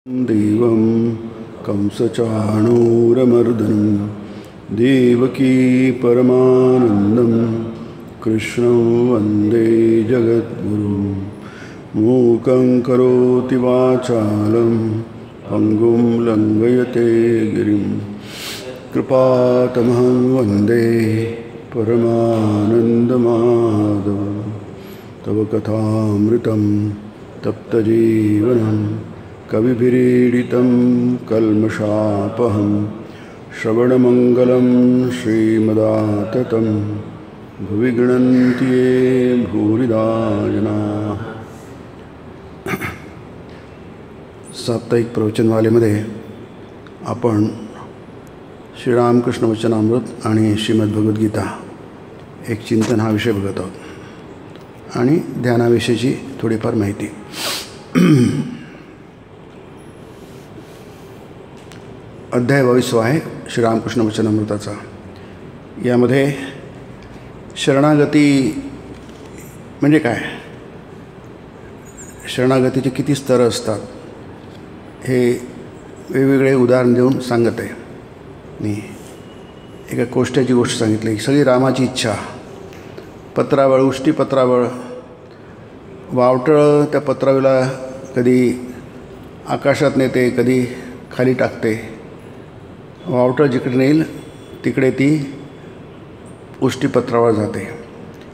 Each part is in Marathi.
देवं कंसचाणूरमर्दनं देवकी परमानन्दं कृष्णं वन्दे जगद्गुरुं मूकं करोति वाचालं पङ्गुं लङ्घयते गिरिं कृपातमहं वन्दे परमानन्दमाधवं तव कथामृतं तप्तजीवनं कविभिरीडितं कल्मषापहं श्रवणमङ्गलं श्रीमदाततं भुवि गृह्णन्ति ये भूरिदा जनाः. साप्ताहिक प्रवचनमालेमध्ये आपण श्रीरामकृष्ण वचनामृत आणि श्रीमद्भगवद्गीता एक चिंतन हा विषय बघत आहोत आणि ध्यानाविषयीची थोडीफार माहिती. अध्याय 22 आहे श्रीरामकृष्ण वचनामृताचा. यामध्ये शरणागती म्हणजे काय, शरणागतीचे किती स्तर असतात हे वेगवेगळे उदाहरण देऊन सांगत आहे. मी एका कोष्ट्याची गोष्ट सांगितली. सगळी रामाची इच्छा, पत्रावळ, उष्टी पत्रावळ, वावटळं त्या पत्रावळीला कधी आकाशात नेते, कधी खाली टाकते. वावटळ जिकडे नेईल तिकडे ती उष्टी पत्रावळ जाते.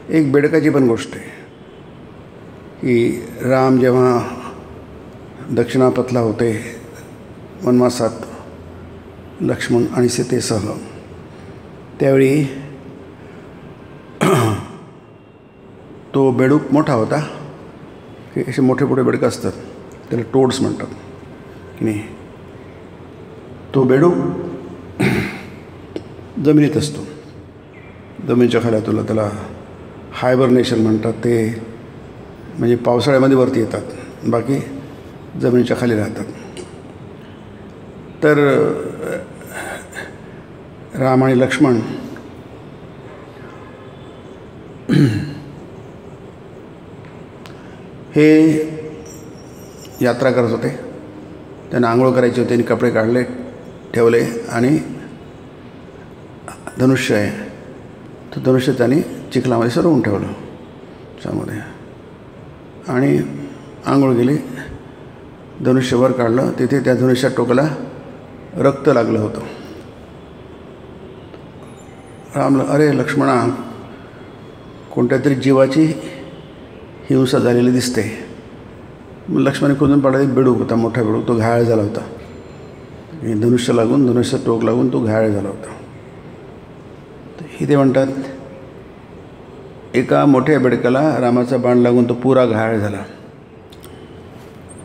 एक बेडकाची पण गोष्ट आहे की राम जेव्हा दक्षिणापथला होते वनवासात लक्ष्मण आणि सीतेसह, त्यावेळी तो बेडूक मोठा होता की असे मोठे मोठे बेडकं असतात, त्याला टोड्स म्हणतात की नाही. तो बेडूक जमिनीत असतो, जमिनीच्या खाली तुला त्याला हायबरनेशन म्हणतात. ते म्हणजे पावसाळ्यामध्ये वरती येतात, बाकी जमिनीच्या खाली राहतात. तर राम आणि लक्ष्मण हे यात्रा करत होते. त्यांना आंघोळ करायची होती आणि कपडे काढले, ठेवले आणि धनुष्य आहे तर धनुष्य त्यांनी चिखलामध्ये सरवून ठेवलं त्यामध्ये आणि आंघोळ गेली. धनुष्यवर काढलं, तिथे त्या धनुष्यात टोकाला रक्त लागलं होतं. रामला, अरे लक्ष्मणा, कोणत्या तरी जीवाची हिंसा झालेली दिसते. मग लक्ष्मण खोदून पाडायला बेडूक होता, मोठा बेडूक, तो घायाळ झाला होता. धनुष्य लागून, धनुष्य टोक लागून तो घायाळ झाला होता. तर ते म्हणतात एका मोठ्या बेडकाला रामाचा बाण लागून तो पुरा घायाळ झाला.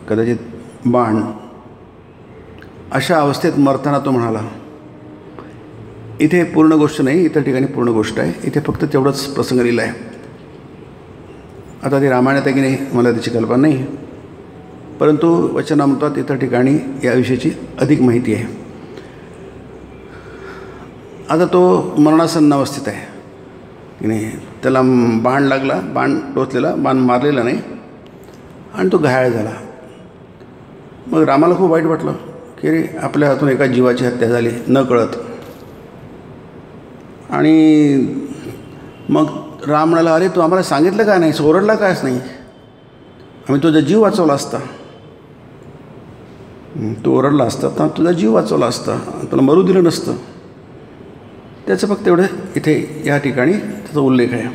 कदाचित बाण अशा अवस्थेत मरताना तो म्हणाला. इथे पूर्ण गोष्ट नाही, इतर ठिकाणी पूर्ण गोष्ट आहे. इथे फक्त तेवढंच प्रसंग लिहिला आहे. आता ते रामायणात आहे की नाही मला त्याची कल्पना नाही, परंतु वचनामृतात इतर ठिकाणी याविषयीची अधिक माहिती आहे. आता तो मरणासन्न अवस्थेत आहे की नाही. त्याला बाण लागला, बाण टोचलेला, बाण मारलेला नाही आणि तो घायाळ झाला. मग रामाला खूप वाईट वाटलं की रे, आपल्या हातून एका जीवाची हत्या झाली न कळत. आणि मग राम म्हणाला, अरे तू आम्हाला सांगितलं का नाही, ओरडला कायच नाही, आम्ही तुझा जीव वाचवला असता. तू ओरडला असता तर तुझा जीव वाचवला असता, तुला मरू दिलं नसतं. त्याचं फक्त एवढं इथे या ठिकाणी त्याचा उल्लेख आहे.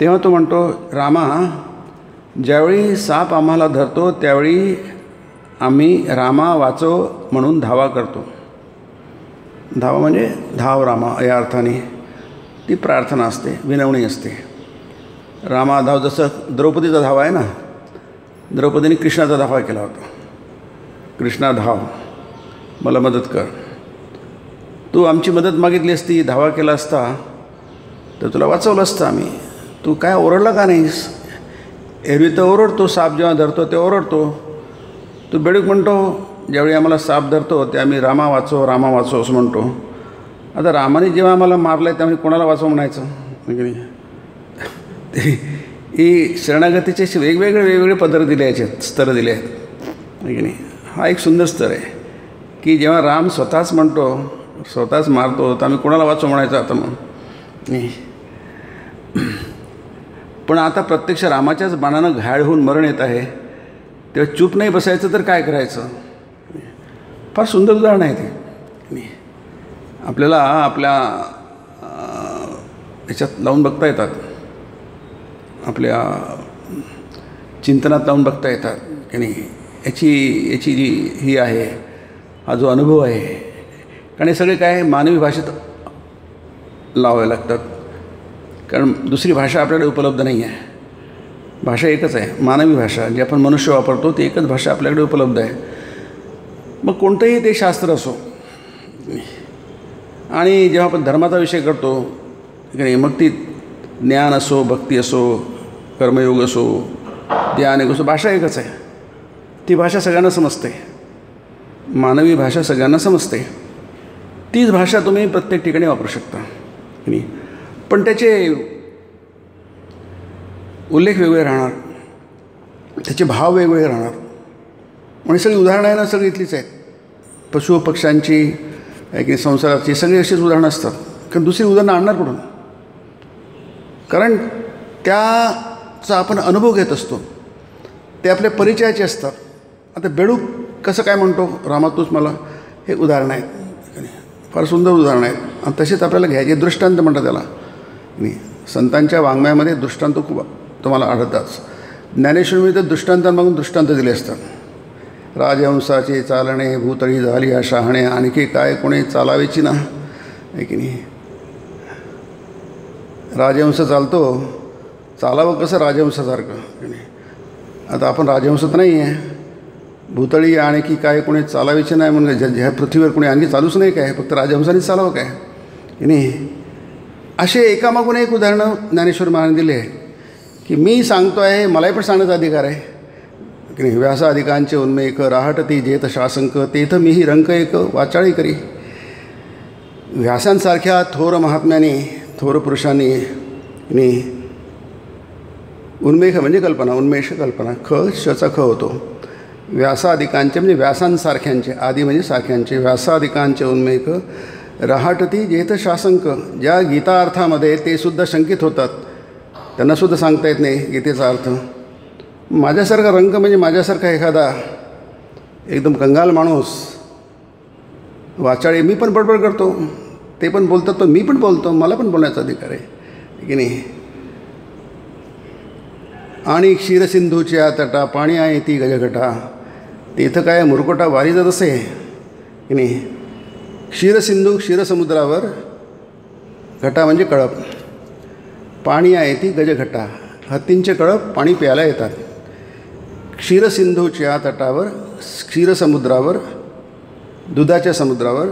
तेव्हा तो म्हणतो, रामा, ज्यावेळी साप आम्हाला धरतो त्यावेळी आम्ही रामा वाचव म्हणून धावा करतो. धावा म्हणजे धाव रामा या अर्थाने ती प्रार्थना असते, विनवणी असते. रामा धाव, जसं द्रौपदीचा धावा आहे ना, द्रौपदीने कृष्णाचा धावा केला होता. कृष्णा धाव, मला मदत कर. तू आमची मदत मागितली असती, धावा केला असता तर तुला वाचवलं असतं आम्ही. तू काय ओरडला का नाहीस? एरवी तर ओरडतो, साप जेव्हा धरतो ते ओरडतो. तू बेडूक म्हणतो ज्यावेळी आम्हाला साप धरतो ते आम्ही रामा वाचव, रामा वाचव असं म्हणतो. आता रामाने जेव्हा आम्हाला मारलं आहे त्यामुळे कोणाला वाचव म्हणायचं नाही. ही शरणागतीचे वेगवेगळे पदर दिले, याचे स्तर दिले आहेत की नाही. हा एक सुंदर स्तर आहे की जेव्हा राम स्वतःच म्हणतो, स्वतःच मारतो, तर आम्ही कोणाला वाचू म्हणायचं आता मग नाही. पण आता प्रत्यक्ष रामाच्याच बाणानं घायल होऊन मरण येत आहे, तेव्हा चूप नाही बसायचं तर काय करायचं. फार सुंदर उदाहरण आहे ते. आपल्याला आपल्या ह्याच्यात लावून बघता येतात, आपल्या चिंतनात लावून बघता येतात की नाही. याची जी ही आहे, हा जो अनुभव आहे, कारण हे सगळे काय मानवी भाषेत लावावे लागतात, कारण दुसरी भाषा आपल्याकडे उपलब्ध नाही आहे. भाषा एकच आहे, मानवी भाषा, जी आपण मनुष्य वापरतो ती एकच भाषा आपल्याकडे उपलब्ध आहे. मग कोणतंही ते शास्त्र असो, आणि जेव्हा आपण धर्माचा विषय करतो की नाही, मग ती ज्ञान असो, भक्ती असो, कर्मयोग असो, ध्यान असो, भाषा एकच आहे. ती भाषा सगळ्यांना समजते, मानवी भाषा सगळ्यांना समजते. तीच भाषा तुम्ही प्रत्येक ठिकाणी वापरू शकता की नाही. पण त्याचे उल्लेख वेगळे राहणार, त्याचे भाव वेगवेगळे राहणार. आणि सगळी उदाहरणं आहे ना, सगळी इथलीच आहेत. पशु पक्ष्यांची की संसाराची सगळी अशीच उदाहरणं असतात. कारण दुसरी उदाहरणं आणणार कुठून, कारण त्याचा आपण अनुभव घेत असतो, ते आपल्या परिचयाचे असतात. आता बेडूक कसं काय म्हणतो, रामा तूच मला, हे उदाहरणं आहेत, फार सुंदर उदाहरणं आहेत. आणि तसेच आपल्याला घ्यायचे दृष्टांत म्हणतात त्याला. संतांच्या वाङ्मयामध्ये दृष्टांत खूप तुम्हाला आढळतात. ज्ञानेश्वरीमध्ये तर दृष्टांतांमागून दृष्टांत दिले असतात. राजहंसाचे चालणे, भूतळी झाली या शहाणे, आणखी काय कोणी चालावेची ना, आहे की नाही. राजहंस चालतो, चालावं कसं राजहंसासारखं की नाही. आता आपण राजहंस तर नाही आहे. भूतळी आणखी काय कोणी चालावीची नाही म्हणून ह्या पृथ्वीवर कोणी आणखी चालूच नाही काय, फक्त राजहंसानेच चालावं काय की नाही. असे एकामागून एक उदाहरणं ज्ञानेश्वर महाराज दिले आहे की मी सांगतो आहे, मलाही पण सांगण्याचा अधिकार आहे की नाही. व्यासाधिकांचे उन्मेक राहटती जेत शासंक, तेथ मीही रंक एक वाचाळी करी. व्यासांसारख्या थोर महात्म्याने, थोर पुरुषांनी आणि उन्मेष म्हणजे कल्पना, उन्मेष कल्पना, ख शचा ख होतो. व्यासाधिकांचे म्हणजे व्यासांसारख्यांचे, आदी म्हणजे सारख्यांचे, व्यासाधिकांचे उन्मेक राहटती जेथ शासंक. ज्या गीता अर्थामध्ये ते सुद्धा शंकित होतात, त्यांनासुद्धा सांगता येत नाही गीतेचा अर्थ. माझ्यासारखा रंक म्हणजे माझ्यासारखा एखादा एकदम कंगाल माणूस, वाचाळे, मी पण बडबड करतो, ते पण बोलतात, पण मी पण बोलतो, मला पण बोलण्याचा अधिकार आहे की नाही. आणि क्षीरसिंधूच्या तटा पाणी आहे ती गजघटा, तेथं काय मुरकोटा वारी जात असे की नाही. क्षीरसिंधू, क्षीरसमुद्रावर, घटा म्हणजे कळप, पाणी आहे ती गजघटा, हत्तींचे कळप पाणी प्यायला येतात. क्षीरसिंधूच्या तटावर, क्षीरसमुद्रावर, दुधाच्या समुद्रावर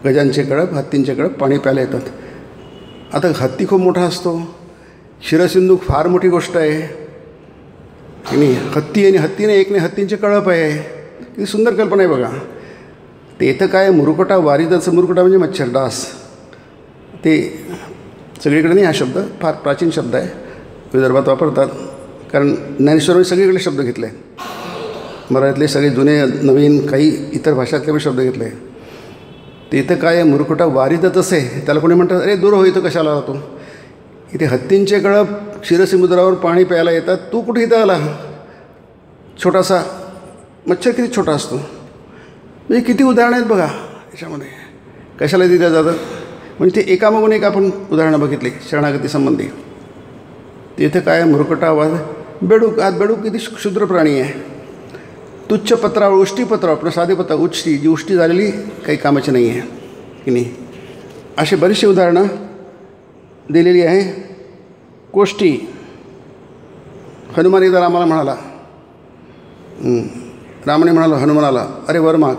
गजांचे कळप, हत्तींचे कळप पाणी प्यायला येतात. आता हत्ती खूप मोठा असतो, क्षीरसिंधू फार मोठी गोष्ट आहे की नाही. हत्ती आणि हत्तीने एकने हत्तींचे कळप आहे, किती सुंदर कल्पना आहे बघा. ते इथं काय मुरकोटा वारीदाचं, मुरकोटा म्हणजे मच्छर, डास. ते सगळीकडे नाही, हा शब्द फार प्राचीन शब्द आहे, विदर्भात वापरतात. कारण ज्ञानेश्वरांनी सगळीकडे शब्द घेतले, मराठीतले सगळे जुने नवीन काही इतर भाषातले पण शब्द घेतले. ते इथं काय मुरकोटा वारीदात असे, त्याला कोणी म्हणतात अरे दूर हो, इथं कशाला राहतो. इथे हत्तींचे कळप क्षीरसमुद्रावर पाणी प्यायला येतात, तू कुठे इथं आला. छोटासा मच्छर किती छोटा असतो. म्हणजे किती उदाहरणं आहेत बघा याच्यामध्ये, कशाला दिलं जातं. म्हणजे ते एकामागून एक आपण उदाहरणं बघितली शरणागती संबंधी. तिथे काय मुरकटा आवाज, बेडूक. आज बेडूक किती क्षुद्र प्राणी आहे, तुच्छ पत्रावळ, उष्टी पत्रावळ, आपलं साधे पत्र, उष्टी, जी उष्टी झालेली काही कामाची नाही आहे की नाही. अशी बरीचशी उदाहरणं दिलेली आहे. कोष्टी, हनुमान एकदा रामाला म्हणाला, रामाने म्हणाला हनुमानाला, अरे वर माग,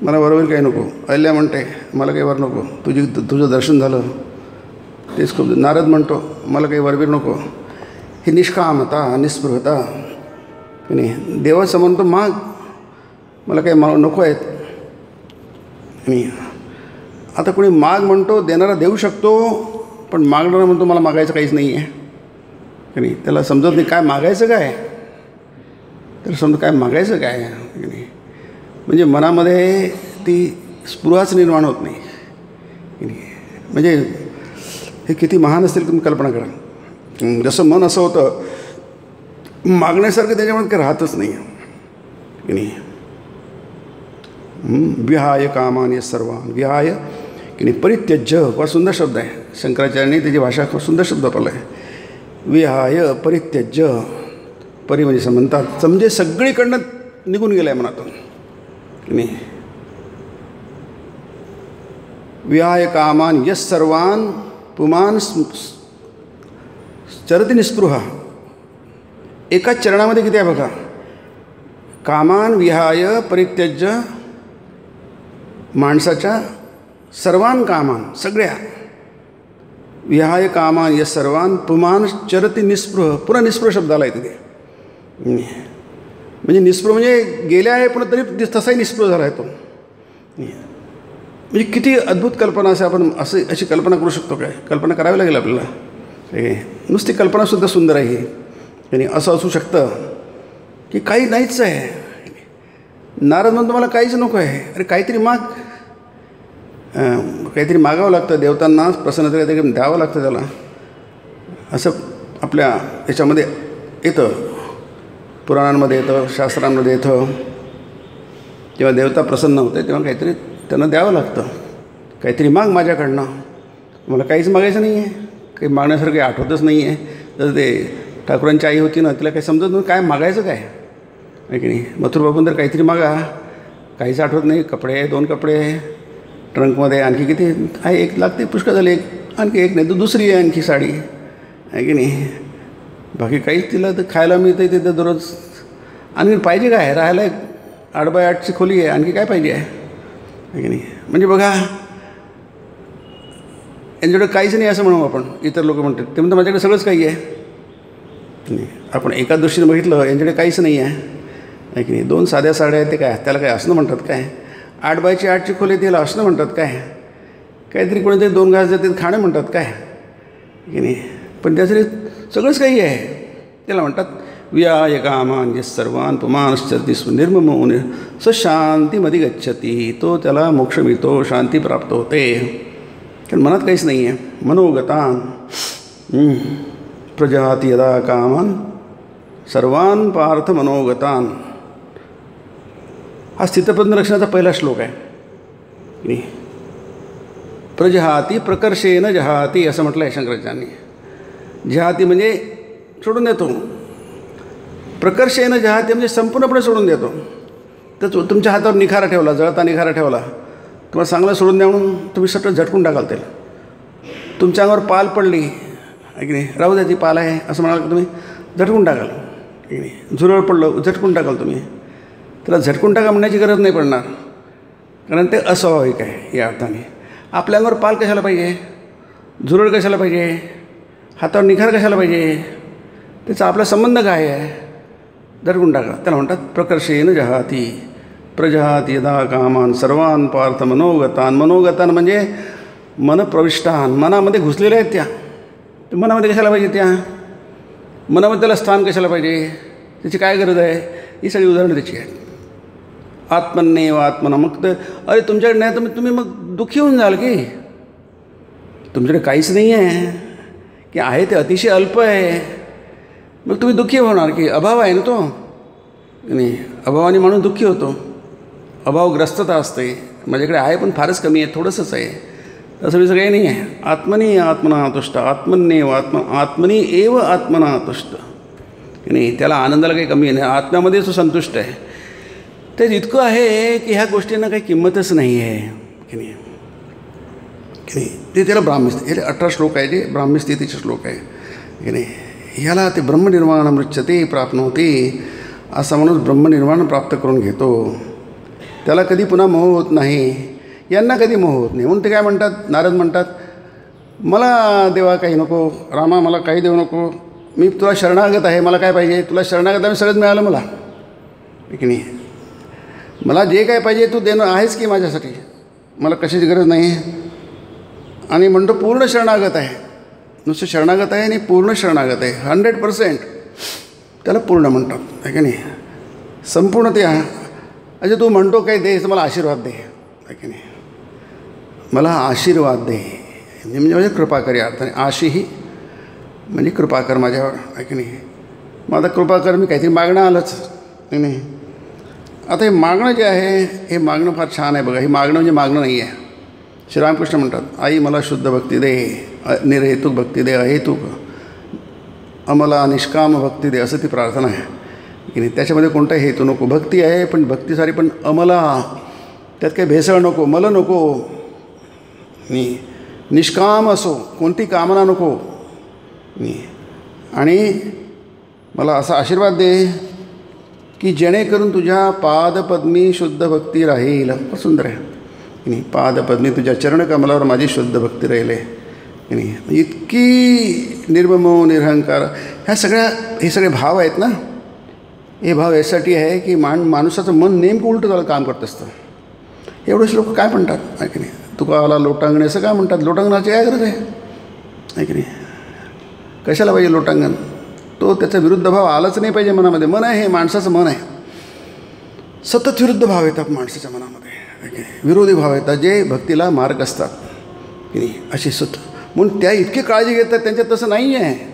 मला वरवर काही नको. अहिल्या म्हणते मला काही वर नको, तुझं दर्शन झालं तेच खूप. नारद म्हणतो मला काही वरवीर नको. ही निष्कामता, निस्पृहता की नाही. देवाचं म्हणतो माग, मला काही नको आहेत नाही. आता कोणी माग म्हणतो, देणारा देऊ शकतो, पण मागणारा म्हणतो मला मागायचं काहीच नाही आहे की नाही. त्याला समजत नाही काय मागायचं काय. तर समजा काय मागायचं काय की नाही. म्हणजे मनामध्ये ती स्पृहाच निर्माण होत नाही की नाही. म्हणजे हे किती महान असतील तुम्ही कल्पना करा. जसं मन असं होतं मागण्यासारखं त्याच्यामध्ये काही राहतच नाही की नाही. विहाय कामाने सर्वान विहाय की नाही. परित्यज्य फार सुंदर शब्द आहे. शंकराचार्यांनी त्याची भाषा खूप सुंदर शब्द वापरला आहे. विहाय परित्यज्य. परी म्हणजे म्हणतात म्हणजे सगळीकडनं निघून गेलं आहे मनातून की नाही. विहाय कामान यश सर्वान पुमान चरती निस्पृहा. एकाच चरणामध्ये किती आहे बघा. कामान विहाय परित्यज्य. माणसाच्या सर्वान कामान सगळ्या. विहाय कामान यश सर्वान पुमान चरती निस्पृह. पुन्हा निस्पृह शब्द आला आहे तिथे. म्हणजे निस्पृह म्हणजे गेल्या आहे पण तरी तसाही निस्पृह झाला आहे तो. म्हणजे किती अद्भुत कल्पना असे आपण अशी कल्पना करू शकतो काय. कल्पना करावी लागेल आपल्याला. नुसती कल्पनासुद्धा सुंदर आहे ही. आणि असं असू शकतं की काही नाहीच आहे. नारद म्हणतो मला काहीच नको आहे. अरे काहीतरी माग. काहीतरी मागावं लागतं देवतांना प्रसन्नता काहीतरी द्यावं लागतं त्याला. असं आपल्या याच्यामध्ये येतं, पुराणांमध्ये येतं, शास्त्रांमध्ये येतं. जेव्हा देवता प्रसन्न होते तेव्हा काहीतरी त्यांना द्यावं लागतं. काहीतरी माग माझ्याकडनं. मला काहीच मागायचं नाही आहे. काही मागण्यासारखं काही आठवतच नाही आहे. तर ते ठाकूरांची आई होती ना तिला काही समजत नव्हतं काय मागायचं काय आहे की नाही. मथुरबाबून तर काहीतरी मागा. काहीच आठवत नाही. कपडे 2 कपडे ट्रंकमध्ये. आणखी किती आहे. एक लागते पुष्कळ झाले. आणखी एक नाही तर दुसरी आहे आणखी साडी आहे की नाही. बाकी काहीच तिला तर खायला मिळतं तिथं दररोज. आणखी पाहिजे काय. राहायला एक 8x8ची खोली आहे. आणखी काय पाहिजे आहे की नाही. म्हणजे बघा यांच्याकडे काहीच नाही असं म्हणू आपण. इतर लोक म्हणतात ते म्हणतात माझ्याकडे सगळंच काही आहे नाही. आपण एका दृष्टीने बघितलं यांच्याकडे काहीच नाही आहे की नाही. 2 साध्या साड्या आहेत ते काय त्याला काय असणं म्हणतात काय. 8x8ची खोली त्याला असणं म्हणतात काय. काहीतरी कोणीतरी 2 घास देते खाणं म्हणतात काय की नाही. पण त्यासाठी सगळंच काही आहे. त्याला म्हणतात विहाय कामान यश सर्वान पुमानश्चरती निर्ममो स शांतीमध्ये गच्छती. तो त्याला मोक्ष मिळतो, शांती प्राप्त होते. कारण मनात काहीच नाही आहे. मनोगतान प्रजाती यदा कामान सर्वान पार्थ मनोगतान. हा स्थितप्रज्ञ लक्षणाचा पहिला श्लोक आहे. प्रजहाती प्रकर्षेन जहाती असं म्हटलं आहे शंकराचार्यांनी. जहाती म्हणजे सोडून देतो. प्रकर्षेन जहाती म्हणजे संपूर्णपणे सोडून देतो. तर तुमच्या हातावर निखारा ठेवला, जळता निखारा ठेवला, तुम्हाला चांगलं सोडून द्या म्हणून तुम्ही सगळं झटकून टाकाल त्याला. तुमच्या अंगावर पाल पडली आहे की नाही. राहू द्या ती पाल आहे असं म्हणाल की तुम्ही झटकून टाकाल की नाही. झुरळ पडलं झटकून टाकाल तुम्ही. त्याला झटकून टाका म्हणण्याची गरज नाही पडणार. कारण ते अस्वाभाविक आहे या अर्थाने. आपल्या अंगावर पाल कशाला पाहिजे. झुरळ कशाला पाहिजे. हातावर निखार कशाला पाहिजे. त्याचा आपला संबंध काय आहे. झटकून टाका. त्याला म्हणतात प्रकर्षेन जहाती. प्रजहाती यदा कामान सर्वान पार्थ मनोगतान. मनोगतान म्हणजे मनप्रविष्टान. मनामध्ये घुसलेल्या आहेत त्या. मनामध्ये कशाला पाहिजे त्या. मनामध्ये त्याला स्थान कशाला पाहिजे. त्याची काय गरज आहे. ही सगळी उदाहरणं त्याची आहेत. आत्मन्नेव आत्मना. मग तर अरे तुमच्याकडे नाही तर तुम्ही मग दुःखी होऊन जाल की. तुमच्याकडे काहीच नाही आहे की आहे ते अतिशय अल्प आहे. मग तुम्ही दुःखी होणार की. अभाव आहे ना तो नाही. अभावाने माणूस दुःखी होतो. अभावग्रस्तता असते. माझ्याकडे आहे पण फारच कमी आहे, थोडंसंच आहे. तसं काही नाही आहे. आत्मनी आत्मना तुष्ट. आत्मन्नेव आत्मनी एव आत्मना तुष्ट की नाही. त्याला आनंदाला काही कमी नाही. आत्म्यामध्ये तो संतुष्ट आहे. ते इतकं आहे की ह्या गोष्टींना काही किंमतच नाही आहे की नाही. की नाही ते त्याला ब्राह्मस्थिती. हे 18 श्लोक आहे जे ब्राह्मस्थितीचे श्लोक आहे की नाही. ह्याला ते ब्रह्मनिर्वाण मृच्छते प्राप्नोती. असा माणूस ब्रह्मनिर्वाण प्राप्त करून घेतो. त्याला कधी पुन्हा मोह होत नाही. यांना कधी मोह होत नाही. म्हणून ते काय म्हणतात. नारद म्हणतात मला देवा काही नको. रामा मला काही देऊ नको. मी तुला शरणागत आहे. मला काय पाहिजे. तुला शरणागत आहे सगळंच मिळालं मला की नाही. मला जे काय पाहिजे तू देणं आहेच की माझ्यासाठी. मला कशाची गरज नाही. आणि म्हणतो पूर्ण शरणागत आहे. नुसतं शरणागत आहे आणि पूर्ण शरणागत आहे. 100% त्याला पूर्ण म्हणतात आहे की नाही. संपूर्ण ते अच्छा तू म्हणतो काय दे, मला आशीर्वाद दे, आहे की नाही, मला आशीर्वाद दे म्हणजे कृपा कर या अर्थाने. आशीही म्हणजे कृपा कर माझ्यावर, आहे की नाही. मग आता कृपा कर, मी काहीतरी मागणं आलंच नाही. आता हे मागणं जे आहे हे मागणं फार छान आहे बघा. हे मागणं म्हणजे मागणं नाही आहे. श्रीरामकृष्ण म्हणतात, आई मला शुद्ध भक्ती दे, निर्हेतुक भक्ती दे, अहेतुक अमला निष्काम भक्ती दे, असं ती प्रार्थना आहे की नाही. त्याच्यामध्ये कोणता हेतू नको. भक्ती आहे पण भक्तीसारी पण अमला, त्यात काही भेसळ नको, मल नको, निष्काम असो, कोणती कामना नको. आणि मला असा आशीर्वाद दे की जेणेकरून तुझ्या पादपद्मी शुद्ध भक्ती राहील. सुंदर आहे की नाही. पादपद्मी तुझ्या चरणकमलावर माझी शुद्ध भक्ती राहील की नाही. इतकी निर्ममो निरहंकार, हे सगळे भाव आहेत ना. हे भाव यासाठी आहे की माणसाचं मन नेमकं उलटं झालं काम करत असतं. एवढेच लोक काय म्हणतात, आहे की नाही, तुकाला लोटांगण असं काय म्हणतात. लोटांगणाची काय गरज आहे की नाही. कशाला पाहिजे लोटांगण. तो त्याचा विरुद्ध भाव आलाच नाही पाहिजे मनामध्ये. मन आहे हे माणसाचं मन आहे. सतत विरुद्ध भाव येतात माणसाच्या मनामध्ये, आहे की नाही. विरोधी भाव येतात जे भक्तीला मार्ग असतात की नाही. अशी सुत म्हणून त्या इतकी काळजी घेतात. त्यांच्यात तसं नाही आहे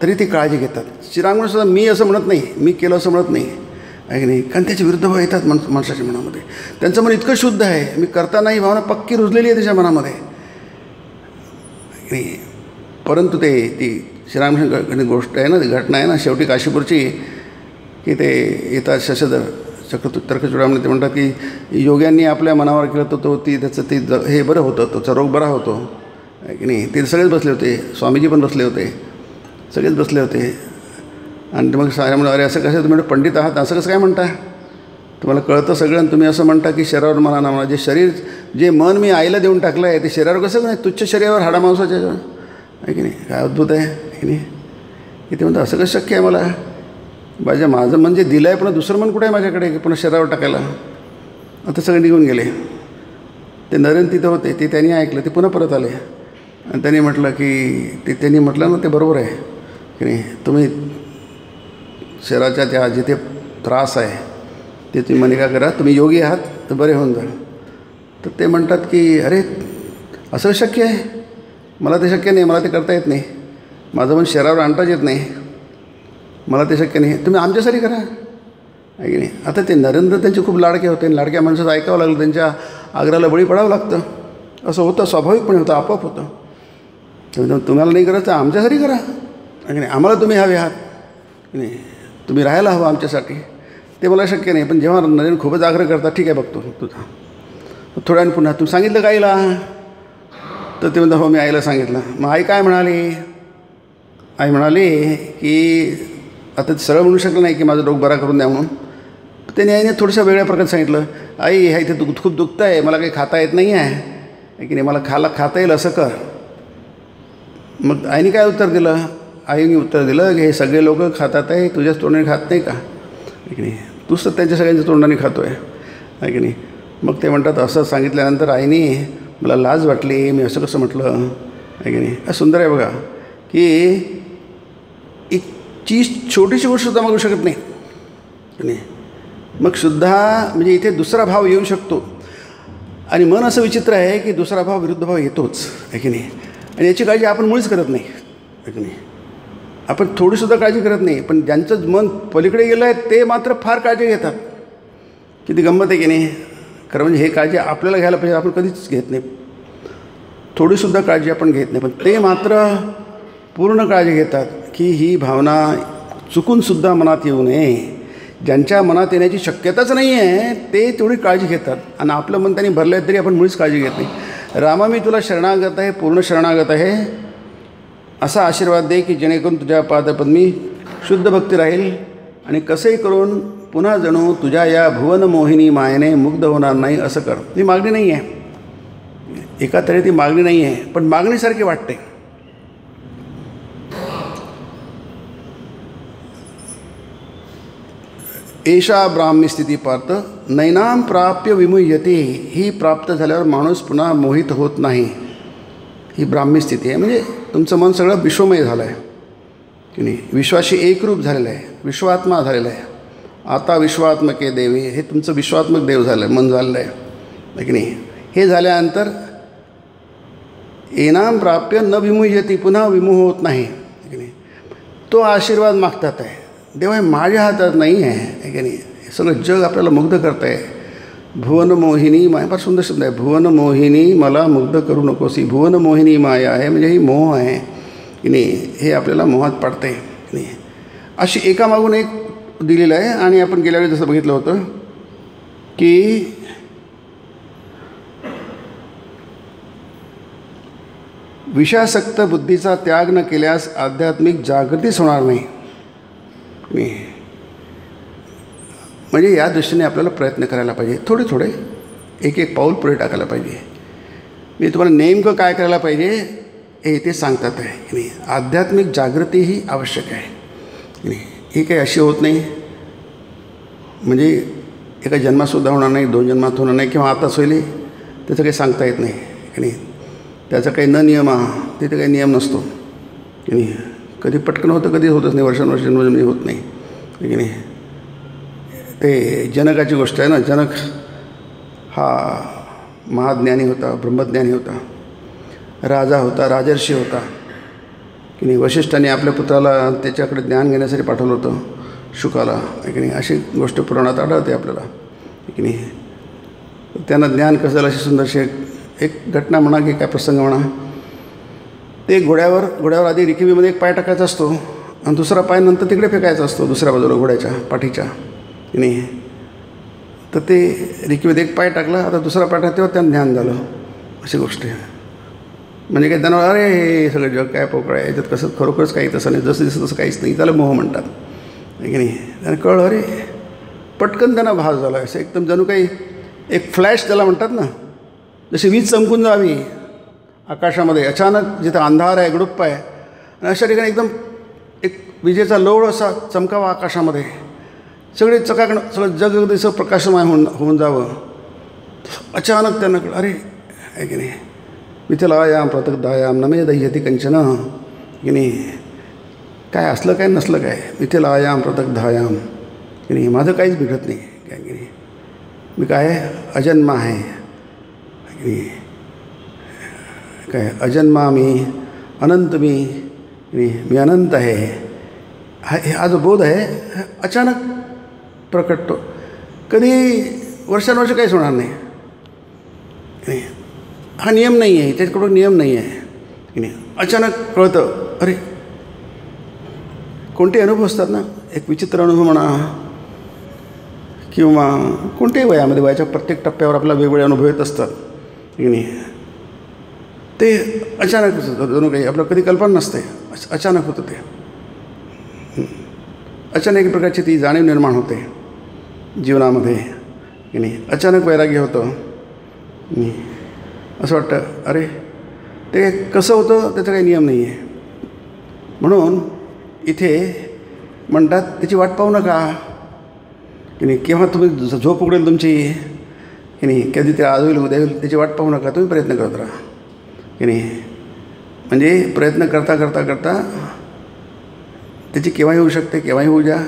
तरी ती काळजी घेतात. श्रीरामकृष्ण मी असं म्हणत नाही, मी केलं असं म्हणत नाही, आहे की नाही. कारण त्याचे विरुद्ध भाव येतात माणसाच्या मनामध्ये. त्यांचं मन इतकं शुद्ध आहे, मी करताना ही भावना पक्की रुजलेली आहे त्याच्या मनामध्ये, नाही. परंतु ती श्रीरामकृष्ण गोष्ट आहे ना, ती घटना आहे ना शेवटी काशीपूरची, की ते येतात शशधर तर्कचूडामणी. ते म्हणतात की योग्यांनी आपल्या मनावर केलं तर तो त्याचं हे बरं होतं, तोचा रोग बरा होतो, आहे की नाही. ते सगळेच बसले होते, स्वामीजी पण बसले होते, सगळेच बसले होते. आणि मग म्हणून अरे असं कसं तुम्ही पंडित आहात असं कसं काय म्हणता, तुम्हाला कळतं सगळं आणि तुम्ही असं म्हणता की शरीरावर मना ना म्हणा. जे शरीर जे मन मी आईला देऊन टाकलं आहे ते शरीरावर कसं नाही, तुच्छ शरीरावर हाडामांसाच्या, आहे की नाही. काय अद्भुत आहे की नाही. की ते म्हणतात असं कसं शक्य आहे मला, माझं मन जे दिलं आहे पण दुसरं मन कुठं आहे माझ्याकडे की पुन्हा शरीरावर टाकायला. आता सगळे निघून गेले. ते नरेन तिथं होते, ते त्यांनी ऐकलं, ते पुन्हा परत आले आणि त्यांनी म्हटलं की त्यांनी म्हटलं ना ते बरोबर आहे की नाही. तुम्ही शरीराच्या त्या जिथे त्रास आहे ते तुम्ही मनिका करा, तुम्ही योगी आहात तर बरे होऊन जा. तर ते म्हणतात की अरे असं शक्य आहे, मला ते शक्य नाही, मला ते करता येत नाही, माझं मन शरीरावर आणताच येत नाही, मला ते शक्य नाही, तुम्ही आमच्यासाठी करा, आहे की नाही. आता ते नरेंद्र त्यांचे खूप लाडके होते, लाडक्या माणसाचं ऐकावं लागलं, त्यांच्या आग्रहाला बळी पडावं लागतं. असं होतं, स्वाभाविकपणे होतं, आपोआप होतं. तुम्हाला नाही करायचं तर आमच्यासाठी करा, आहे की नाही. आम्हाला तुम्ही हवे आहात की नाही, तुम्ही राहायला हवं आमच्यासाठी, ते मला शक्य नाही. पण जेव्हा नरेंद्र खूपच आग्रह करतात, ठीक आहे बघतो तुझा. थोड्या वेळाने पुन्हा तू सांगितलं का आईला, तर ते म्हणतात हो मी आईला सांगितलं. मग आई काय म्हणाली, आई म्हणाली की आता सरळ म्हणू शकलं नाही की माझं डोकं बरा करून द्या म्हणून. त्याने आईने थोडंसं वेगळ्या प्रकारे सांगितलं, आई ह्या इथे खूप दुखतं आहे, मला काही खाता येत नाही आहे की नाही, मला खाता येईल असं कर. मग आईने काय उत्तर दिलं, आईने उत्तर दिलं की हे सगळे लोक खातात आहे, तुझ्याच तोंडाने खात नाही का, आहे की नाही, तूच तर त्यांच्या सगळ्यांच्या तोंडाने खातो आहे की नाही. मग ते म्हणतात असं सांगितल्यानंतर आईने मला लाज वाटली, मी असं कसं म्हटलं, आहे की नाही. सुंदर आहे बघा की एक चीज छोटीशी गोष्टसुद्धा मागू शकत नाही की नाही. मग सुद्धा म्हणजे इथे दुसरा भाव येऊ शकतो. आणि मन असं विचित्र आहे की दुसरा भाव विरुद्ध भाव येतोच, आहे की नाही. आणि याची काळजी आपण मुळीच करत नाही, आहे की नाही. आपण थोडीसुद्धा काळजी करत नाही. पण ज्यांचं मन पलीकडे गेलं आहे ते मात्र फार काळजी घेतात. किती गंमत आहे की नाही. खरं म्हणजे हे काळजी आपल्याला घ्यायला पाहिजे, आपण कधीच घेत नाही, थोडीसुद्धा काळजी आपण घेत नाही. पण ते मात्र पूर्ण काळजी घेतात की ही भावना चुकूनसुद्धा मनात येऊ नये. ज्यांच्या मनात येण्याची शक्यताच नाही आहे ते तेवढी काळजी घेतात. आणि आपलं मन त्यांनी भरलं आहे तरी आपण मुळीच काळजी घेत नाही. रामा मी तुला शरणागत आहे, पूर्ण शरणागत आहे, असा आशीर्वाद दे की जेणेकरून तुझ्या पादपद्मी शुद्ध भक्ती राहील आणि कसंही करून पुन्हा जणू तुझ्या या भुवन मोहिनी मायेने मुग्ध होणार नाही असं कर. ती मागणी नाही आहे, एका तरी ती मागणी नाही आहे, पण मागणीसारखी वाटते. एषा ब्राह्मी स्थिती पार्थ नैनाम प्राप्य विमुह्यते. ही प्राप्त झाल्यावर माणूस पुन्हा मोहित होत नाही. ही ब्राह्मी स्थिती आहे. म्हणजे तुमचं मन सगळं विश्वमय झालं आहे की नाही, विश्वाशी एकरूप झालेलं आहे, विश्वात्मा झालेला आहे. आता विश्वात्मके देवी, हे तुमचं विश्वात्मक देव झालं आहे, मन झालेलं आहे की नाही. हे झाल्यानंतर इनाम प्राप्य न विमुह्यती, पुन्हा विमोह होत नाही की नाही. तो आशीर्वाद मागतात आहे. देवा हे माझ्या हातात नाही आहे की नाही. सगळं जग आपल्याला मुग्ध करत आहे. भुवन मोहिनी माया, फार सुंदर शब्द आहे. भुवन मोहिनी मला मुग्ध करू नकोसी. भुवन मोहिनी माया आहे म्हणजे ही मोह आहे की नाही. हे आपल्याला मोहात पाडते की नाही. अशी एकामागून एक दिलेलं आहे. आणि आपण गेल्या वेळी जसं बघितलं होतं की विषयासक्त बुद्धीचा त्याग न केल्यास आध्यात्मिक जागृतीच होणार नाही. म्हणजे या दृष्टीने आपल्याला प्रयत्न करायला पाहिजे. थोडे थोडे एक एक पाऊल पुढे टाकायला पाहिजे. मी तुम्हाला नेमकं काय करायला पाहिजे हे ते सांगतात आहे की नाही. आध्यात्मिक जागृती ही आवश्यक आहे की नाही. ही काही अशी होत नाही म्हणजे एका जन्मातसुद्धा होणार नाही, 2 जन्मात होणार नाही किंवा आताच होईल त्याचं काही सांगता येत नाही की नाही. त्याचा काही न नियम तिथे काही नियम नसतो की नाही. कधी पटकन होतं, कधी होतच नाही, वर्षानुवर्ष जन्मजन्मी होत नाही की नाही. ते जनकाची गोष्ट आहे ना. जनक हा महाज्ञानी होता, ब्रह्मज्ञानी होता, राजा होता, राजर्षी होता की नाही. वशिष्ठाने आपल्या पुत्राला त्याच्याकडे ज्ञान घेण्यासाठी पाठवलं होतं, शुकाला की नाही. अशी गोष्ट पुराणात आढळते आपल्याला की नाही. त्यांना ज्ञान कसं झालं, अशी सुंदरशी एक घटना म्हणा की काय प्रसंग म्हणा. ते घोड्यावर आधी रिकिबीमध्ये एक पाय टाकायचा असतो आणि दुसरा पाय नंतर तिकडे फेकायचा असतो, दुसऱ्या बाजूला घोड्याच्या पाठीच्या की नाही. तर ते रिकिबीमध्ये एक पाय टाकला, आता दुसरा पाय टाकला, तेव्हा त्यांना ज्ञान झालं. अशी गोष्ट आहे. म्हणजे काय त्यांना अरे हे सगळं जग काय पोकळ आहे, याच्यात कसं खरोखरच काही तसं नाही, जसं दिसतं तसं काहीच नाही, त्याला मोह म्हणतात की नाही. त्यांना कळलं, अरे पटकन त्यांना भास झाला. असं एकदम जणू काही एक फ्लॅश त्याला म्हणतात ना, जशी वीज चमकून जावी आकाशामध्ये, अचानक जिथं अंधार आहे, गुडुप्प आहे, आणि अशा ठिकाणी एकदम एक विजेचा लोळ असा चमकावा आकाशामध्ये, सगळे चकाकणं, सगळं जग दिसं प्रकाशमय होऊन जावं. अचानक त्यांना कळलं, अरे आहे की नाही. विठ्ठलायाम प्रतगदायाम नमे दह्यती कंचन की नाही. काय असलं काय नसलं काय, विठ्ठलायाम प्रतगदायाम की नाही. माझं काहीच बिघडत नाही काय की नाही. मी काय अजन्मा आहे की नाही. काय अजन्मा मी, अनंत मी अनंत आहे. हा जो बोध आहे अचानक प्रकटतो. कधी वर्षानुवर्ष काहीच होणार नाही. हा नियम नाही आहे, त्याच्याकडून नियम नाही आहे की नाही. अचानक कळतं. अरे कोणते अनुभव असतात ना, एक विचित्र अनुभव म्हणा किंवा कोणत्याही वयामध्ये, वयाच्या प्रत्येक टप्प्यावर आपल्याला वेगवेगळे अनुभव येत असतात की नाही. ते अचानक जणू काही आपल्याला कधी कल्पना नसते, अचानक होतं ते. अचानक एक प्रकारची ती जाणीव निर्माण होते जीवनामध्ये की नाही. अचानक वैराग्य होतं. असं वाटतं अरे ते कसं होतं त्याचा काही नियम नाही आहे. म्हणून इथे म्हणतात त्याची वाट पाहू नका की नाही. केव्हा तुम्ही झोप उघडेल तुमची की नाही, कधी ते आज होईल उद्या होईल, त्याची वाट पाहू नका. तुम्ही प्रयत्न करत राहा की नाही. म्हणजे प्रयत्न करता करता करता त्याची केव्हाही होऊ शकते, केव्हाही होऊ द्या.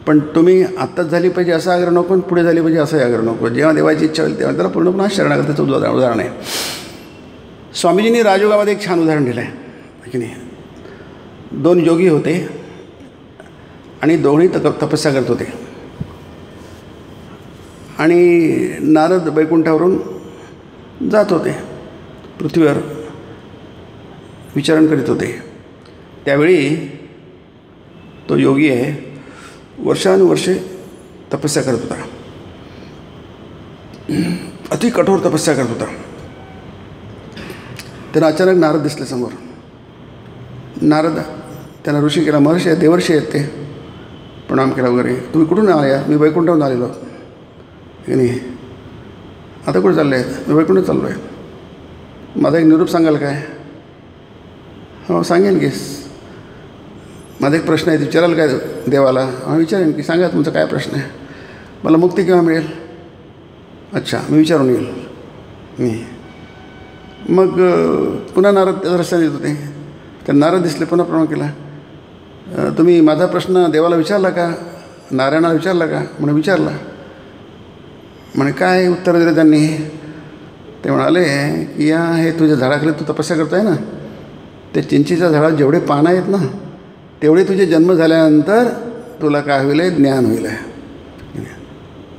पण तुम्ही आत्ताच झाली पाहिजे असा आग्रह नको, पण पुढे झाली पाहिजे असाही आग्रह नको. जेव्हा देवाची इच्छा होईल तेव्हा त्याला पूर्णपणे शरणागतीचं उदाहरण आहे. स्वामीजींनी राजयोगामध्ये एक छान उदाहरण दिलं आहे की नाही. 2 योगी होते आणि दोन्ही तपस्या करत होते. आणि नारद वैकुंठावरून जात होते, पृथ्वीवर विचरण करीत होते. त्यावेळी तो योगी आहे वर्षानुवर्षे तपस्या करत होता, अति कठोर तपस्या करत होता. त्यांना अचानक नारद दिसले समोर. नारद त्यांना ऋषी केला, महर्षी आहे, देवर्षी आहेत ते. प्रणाम केला वगैरे. तुम्ही कुठून आल्या? मी वैकुंठावरून आलेलो की नाही. आता कुठे चालले आहेत? मी वैकुंठात चाललो आहे. माझा एक निरूप सांगाल काय? हो सांगेन की. माझा एक प्रश्न आहे, विचाराल काय देवाला? हां विचारेन की. सांगा तुमचा काय प्रश्न आहे. मला मुक्ती केव्हा मिळेल? अच्छा मी विचारून येईल. मी मग पुन्हा नारद त्याचा रस्ता देत होते. तर नारद दिसले, पुन्हा प्रणाम केला. तुम्ही माझा प्रश्न देवाला विचारला का? नारायणाला विचारला का? म्हणून विचारला. म्हणे काय उत्तर दिलं त्यांनी? ते म्हणाले की हे तुझ्या झाडाखाली तू तपस्या करतो आहे ना, ते चिंचेच्या झाडात जेवढे पानं आहेत ना तेवढे तुझे जन्म झाल्यानंतर तुला काय होईल आहे? ज्ञान होईल आहे.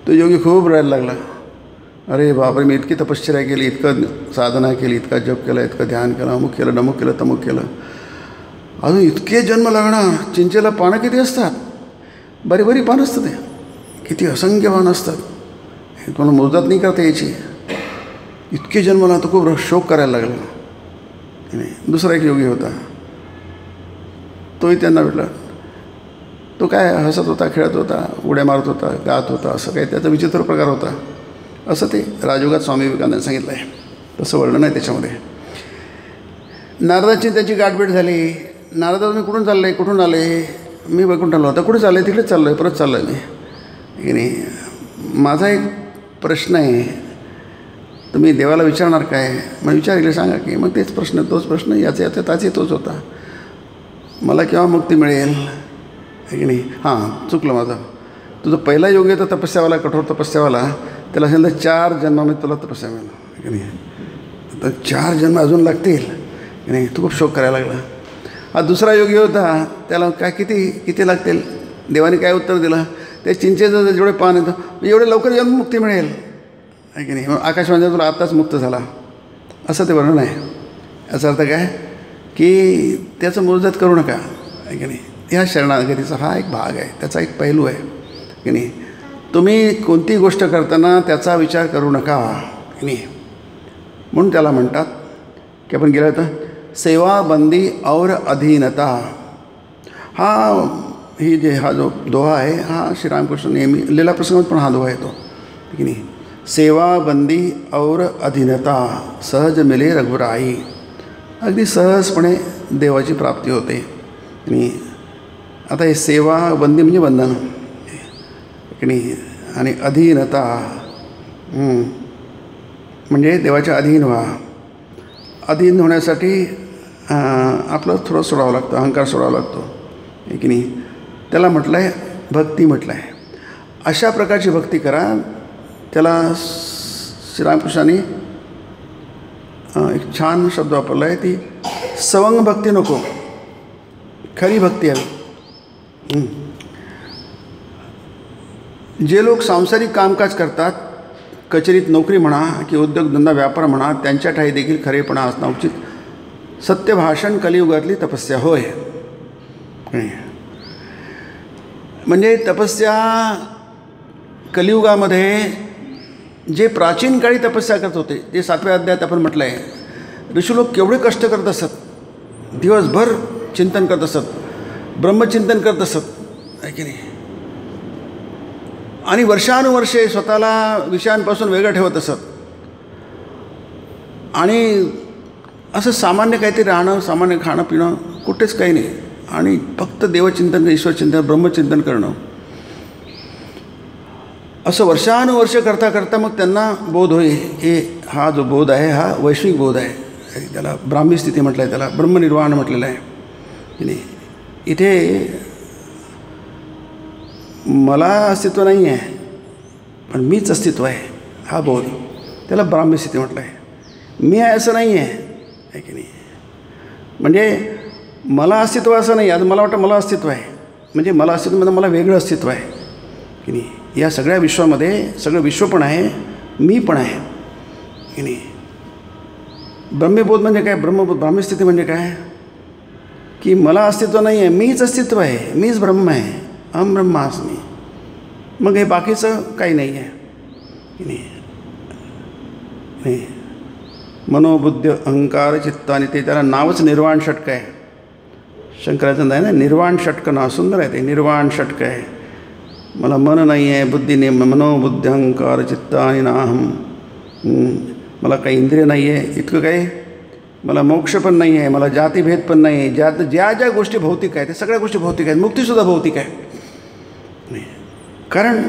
तो योगी खूप रडायला लागला. अरे बापरे, मी इतकी तपश्चर्या केली, इतकं साधना केली, इतका जप केला, इतकं ध्यान केलं, अमुक केलं, नमुक केलं, तमुक केलं, अजून इतके जन्म लागणार. चिंचेला पानं किती असतात? बरी बरी पानं असतात, ते किती असंख्य पानं असतात, हे तुम्हाला मोजदात नाही करता यायची. इतके जन्माला तो खूप शोक करायला लागला. नाही, दुसरा एक योगी होता, तोही त्यांना भेटला. तो काय हसत होता, खेळत होता, उड्या मारत होता, गात होता, असं काही त्याचा विचित्र प्रकार होता. असं ते राजयोगात स्वामी विवेकानंदांनी सांगितलं आहे, तसं वर्णन आहे त्याच्यामध्ये. नारदाची त्याची गाठभेट झाली. नारदा, तुम्ही कुठून चाललं आहे? कुठून आले? मी वैकुंठाला होता. कुठे चाललं आहे? तिकडेच चाललो आहे, परत चाललो आहे मी. की नाही, माझा एक प्रश्न आहे, तुम्ही देवाला विचारणार काय? मग विचारले, सांगा की. मग तोच प्रश्न याचा त्याचाही तोच होता, मला केव्हा मुक्ती मिळेल? आहे की नाही? हां, चुकलं माझं. तुझं पहिला योगी होता तपस्यावाला, कठोर तपस्यावाला, त्याला सांगितलं 4 जन्मामध्ये तुला तपस्या मिळेल. की नाही, तर 4 जन्म अजून लागतील. की नाही, तू खूप शोक करायला लागला. हा दुसरा योगी होता, त्याला काय किती लागतील? देवाने काय उत्तर दिलं? ते चिंचेचं जेवढे पान येतं एवढे लवकर जन्ममुक्ती मिळेल. आहे की नाही? मग आकाशवाणीचा तुला आत्ताच मुक्त झाला, असं ते वर्णन आहे. याचा अर्थ काय की त्याचं मोजदात करू नका. आहे की नाही? ह्या शरणागतीचा हा एक भाग आहे, त्याचा एक पैलू आहे. की नाही, तुम्ही कोणती गोष्ट करताना त्याचा विचार करू नका. की नाही, म्हणून त्याला म्हणतात की आपण गेलं तर सेवाबंदी और अधीनता. हा जो दोहा आहे, हा श्रीरामकृष्ण नेहमी लीला प्रसंगात पण हा दोहा येतो. की नाही, सेवाबंदी और अधीनता सहज मिले रघुराई. अगदी सहजपणे देवाची प्राप्ती होते. आणि आता हे सेवाबंदी म्हणजे बंधन, की नाही, आणि अधीनता म्हणजे देवाच्या अधीन व्हा. अधीन होण्यासाठी आपलं थोडं सोडावं लागतं, अहंकार सोडावा लागतो. आहे की नाही? त्याला म्हटलं आहे भक्ती, म्हटलं आहे. अशा प्रकारची भक्ती करा. त्याला श्रीरामकृष्णांनी एक छान शब्द वापरला आहे, ती सवंग भक्ती नको, खरी भक्ती हवी. जे लोक सांसारिक कामकाज करतात, कचेरीत नोकरी म्हणा की उद्योगधंदा व्यापार म्हणा, त्यांच्या ठाई देखील खरेपणा असणं उचित. सत्यभाषण कलियुगातली तपस्या होय. म्हणजे तपस्या कलियुगामध्ये जे प्राचीन काळी तपस्या करत होते, जे 7व्या अध्यायात आपण म्हटलं आहे, ऋषीलोक केवढे कष्ट करत असत, दिवसभर चिंतन करत असत, ब्रह्मचिंतन करत असत. आहे की नाही? आणि वर्षानुवर्षे स्वतःला विषयांपासून वेगळं ठेवत असत. आणि असं सामान्य काहीतरी राहणं, सामान्य खाणं पिणं, कुठेच काही नाही. आणि फक्त देवचिंतन, ईश्वरचिंतन, ब्रह्मचिंतन करणं, असं वर्षानुवर्ष करता करता मग त्यांना बोध होई की हा जो बोध आहे हा वैश्विक बोध आहे. त्याला ब्राह्मी स्थिती म्हटलं आहे, त्याला ब्रह्मनिर्वाण म्हटलेलं आहे. की नाही, इथे मला अस्तित्व नाही आहे, पण मीच अस्तित्व आहे, हा बोध, त्याला ब्राह्मी स्थिती म्हटलं आहे. मी आहे असं नाही आहे. आहे की नाही? म्हणजे मला अस्तित्व असं नाही. आता मला वाटतं मला अस्तित्व आहे, म्हणजे मला अस्तित्व म्हणजे मला वेगळं अस्तित्व आहे. की नाही? या सगळ्या विश्वामध्ये सगळं विश्व पण आहे, मी पण आहे. की नाही? ब्रह्मबोध म्हणजे काय? ब्राह्मी स्थिती म्हणजे काय? की मला अस्तित्व नाही आहे, मीच अस्तित्व आहे, मीच ब्रह्म आहे, अहम ब्रह्मास्मी. मग हे बाकीचं काही नाही आहे. की नाही? मनोबुद्धी अहंकार चित्त, आणि ते त्याला नावच निर्वाण षटक आहे. शंकराचं आहे ना, निर्वाण षटक नाव सुंदर आहे ते. निर्वाण षटक आहे. मला मन नाही आहे, बुद्धी नाही, मनोबुद्धी अहंकार चित्त आणि नाहम. मला काही इंद्रिय नाही आहे, इतकं काही. मला मोक्ष पण नाही आहे, मला जातीभेद पण नाही आहे. ज्या गोष्टी भौतिक आहेत, त्या सगळ्या गोष्टी भौतिक आहेत. मुक्तीसुद्धा भौतिक आहे. कारण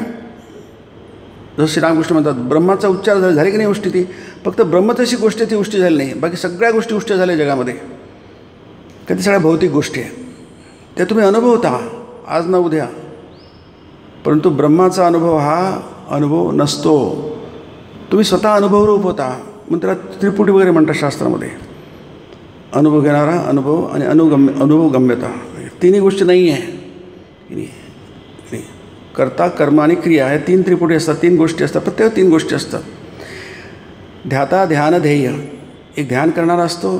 जसं श्रीरामकृष्ण म्हणतात, ब्रह्माचा उच्चार झाले की नाही उष्टी, ती फक्त ब्रह्मच गोष्ट ती उष्टी झाली नाही, बाकी सगळ्या गोष्टी उष्ट झाल्या जगामध्ये. का ते सगळ्या भौतिक गोष्टी आहेत, त्या तुम्ही अनुभवता आज ना उद्या. परंतु ब्रह्माचा अनुभव हा अनुभव नसतो. तुम्ही स्वतः अनुभवरूप होता. मग त्याला त्रिपुटी वगैरे म्हणतात शास्त्रामध्ये. अनुभव घेणारा अनुभव आणि अनुभवगम्यता, तिन्ही गोष्टी नाही आहे. कर्ता, कर्म आणि क्रिया हे 3 त्रिपुटी असतात, 3 गोष्टी असतात. प्रत्येक 3 गोष्टी असतात. ध्याता, ध्यान, ध्येय. एक ध्यान करणारा असतो,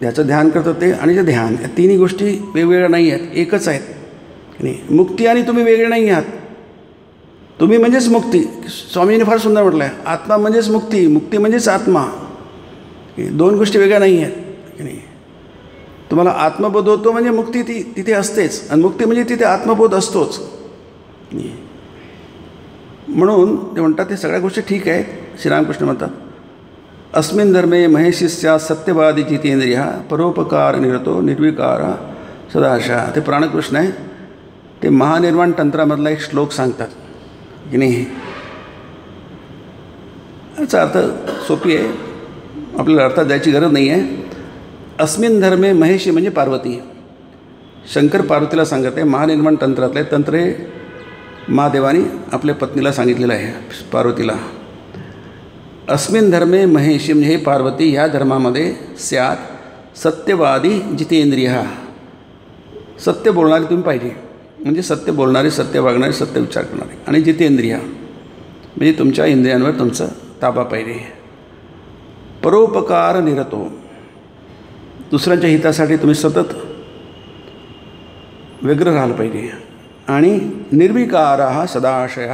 ज्याचं ध्यान करतं ते, आणि जे ध्यान, या 3ही गोष्टी वेगवेगळ्या नाही आहेत, एकच आहेत. मुक्ती आणि तुम्ही वेगळे नाही आहात. तुम्ही म्हणजेच मुक्ती. स्वामींनी फार सुंदर म्हटलं आहे, आत्मा म्हणजेच मुक्ती, मुक्ती म्हणजेच आत्मा. 2 गोष्टी वेगळ्या नाही आहेत. तुम्हाला आत्मबोध होतो म्हणजे मुक्ती ती तिथे असतेच, आणि मुक्ती म्हणजे तिथे आत्मबोध असतोच. म्हणून ते म्हणतात ते सगळ्या गोष्टी ठीक आहेत. श्रीरामकृष्ण म्हणतात, अस्मिन् धर्मे महेशी स्यात् सत्यवादी जितेंद्रिय परोपकार निरतो निर्विकार सदाशा. ते प्राणकृष्ण आहे. ते महानिर्वाण तंत्रामधला एक श्लोक सांगतात की नाही. याचा अर्थ सोपी आहे, आपल्याला अर्थात द्यायची गरज नाही आहे. अस्मिन् धर्मे महेशी म्हणजे पार्वती. शंकर पार्वतीला सांगत आहे. महानिर्वाण तंत्रातले तंत्र हे महादेवानी आपल्या पत्नीला सांगितलेलं आहे, पार्वतीला. अस्मिन् धर्मे महेशी म्हणजे हे पार्वती, ह्या धर्मामध्ये स्यात् सत्यवादी जितेंद्रिय. सत्य बोलणारे तुम्ही पाहिजे, म्हणजे सत्य बोलणारे, सत्य वागणारे, सत्य विचार करणारे. आणि जितेंद्रिय म्हणजे तुमच्या इंद्रियांवर तुमचा ताबा पाहिजे. परोपकार निरतो, दुसऱ्यांच्या हितासाठी तुम्ही सतत व्यग्र राहिलं पाहिजे. आणि निर्विकार सदाशय,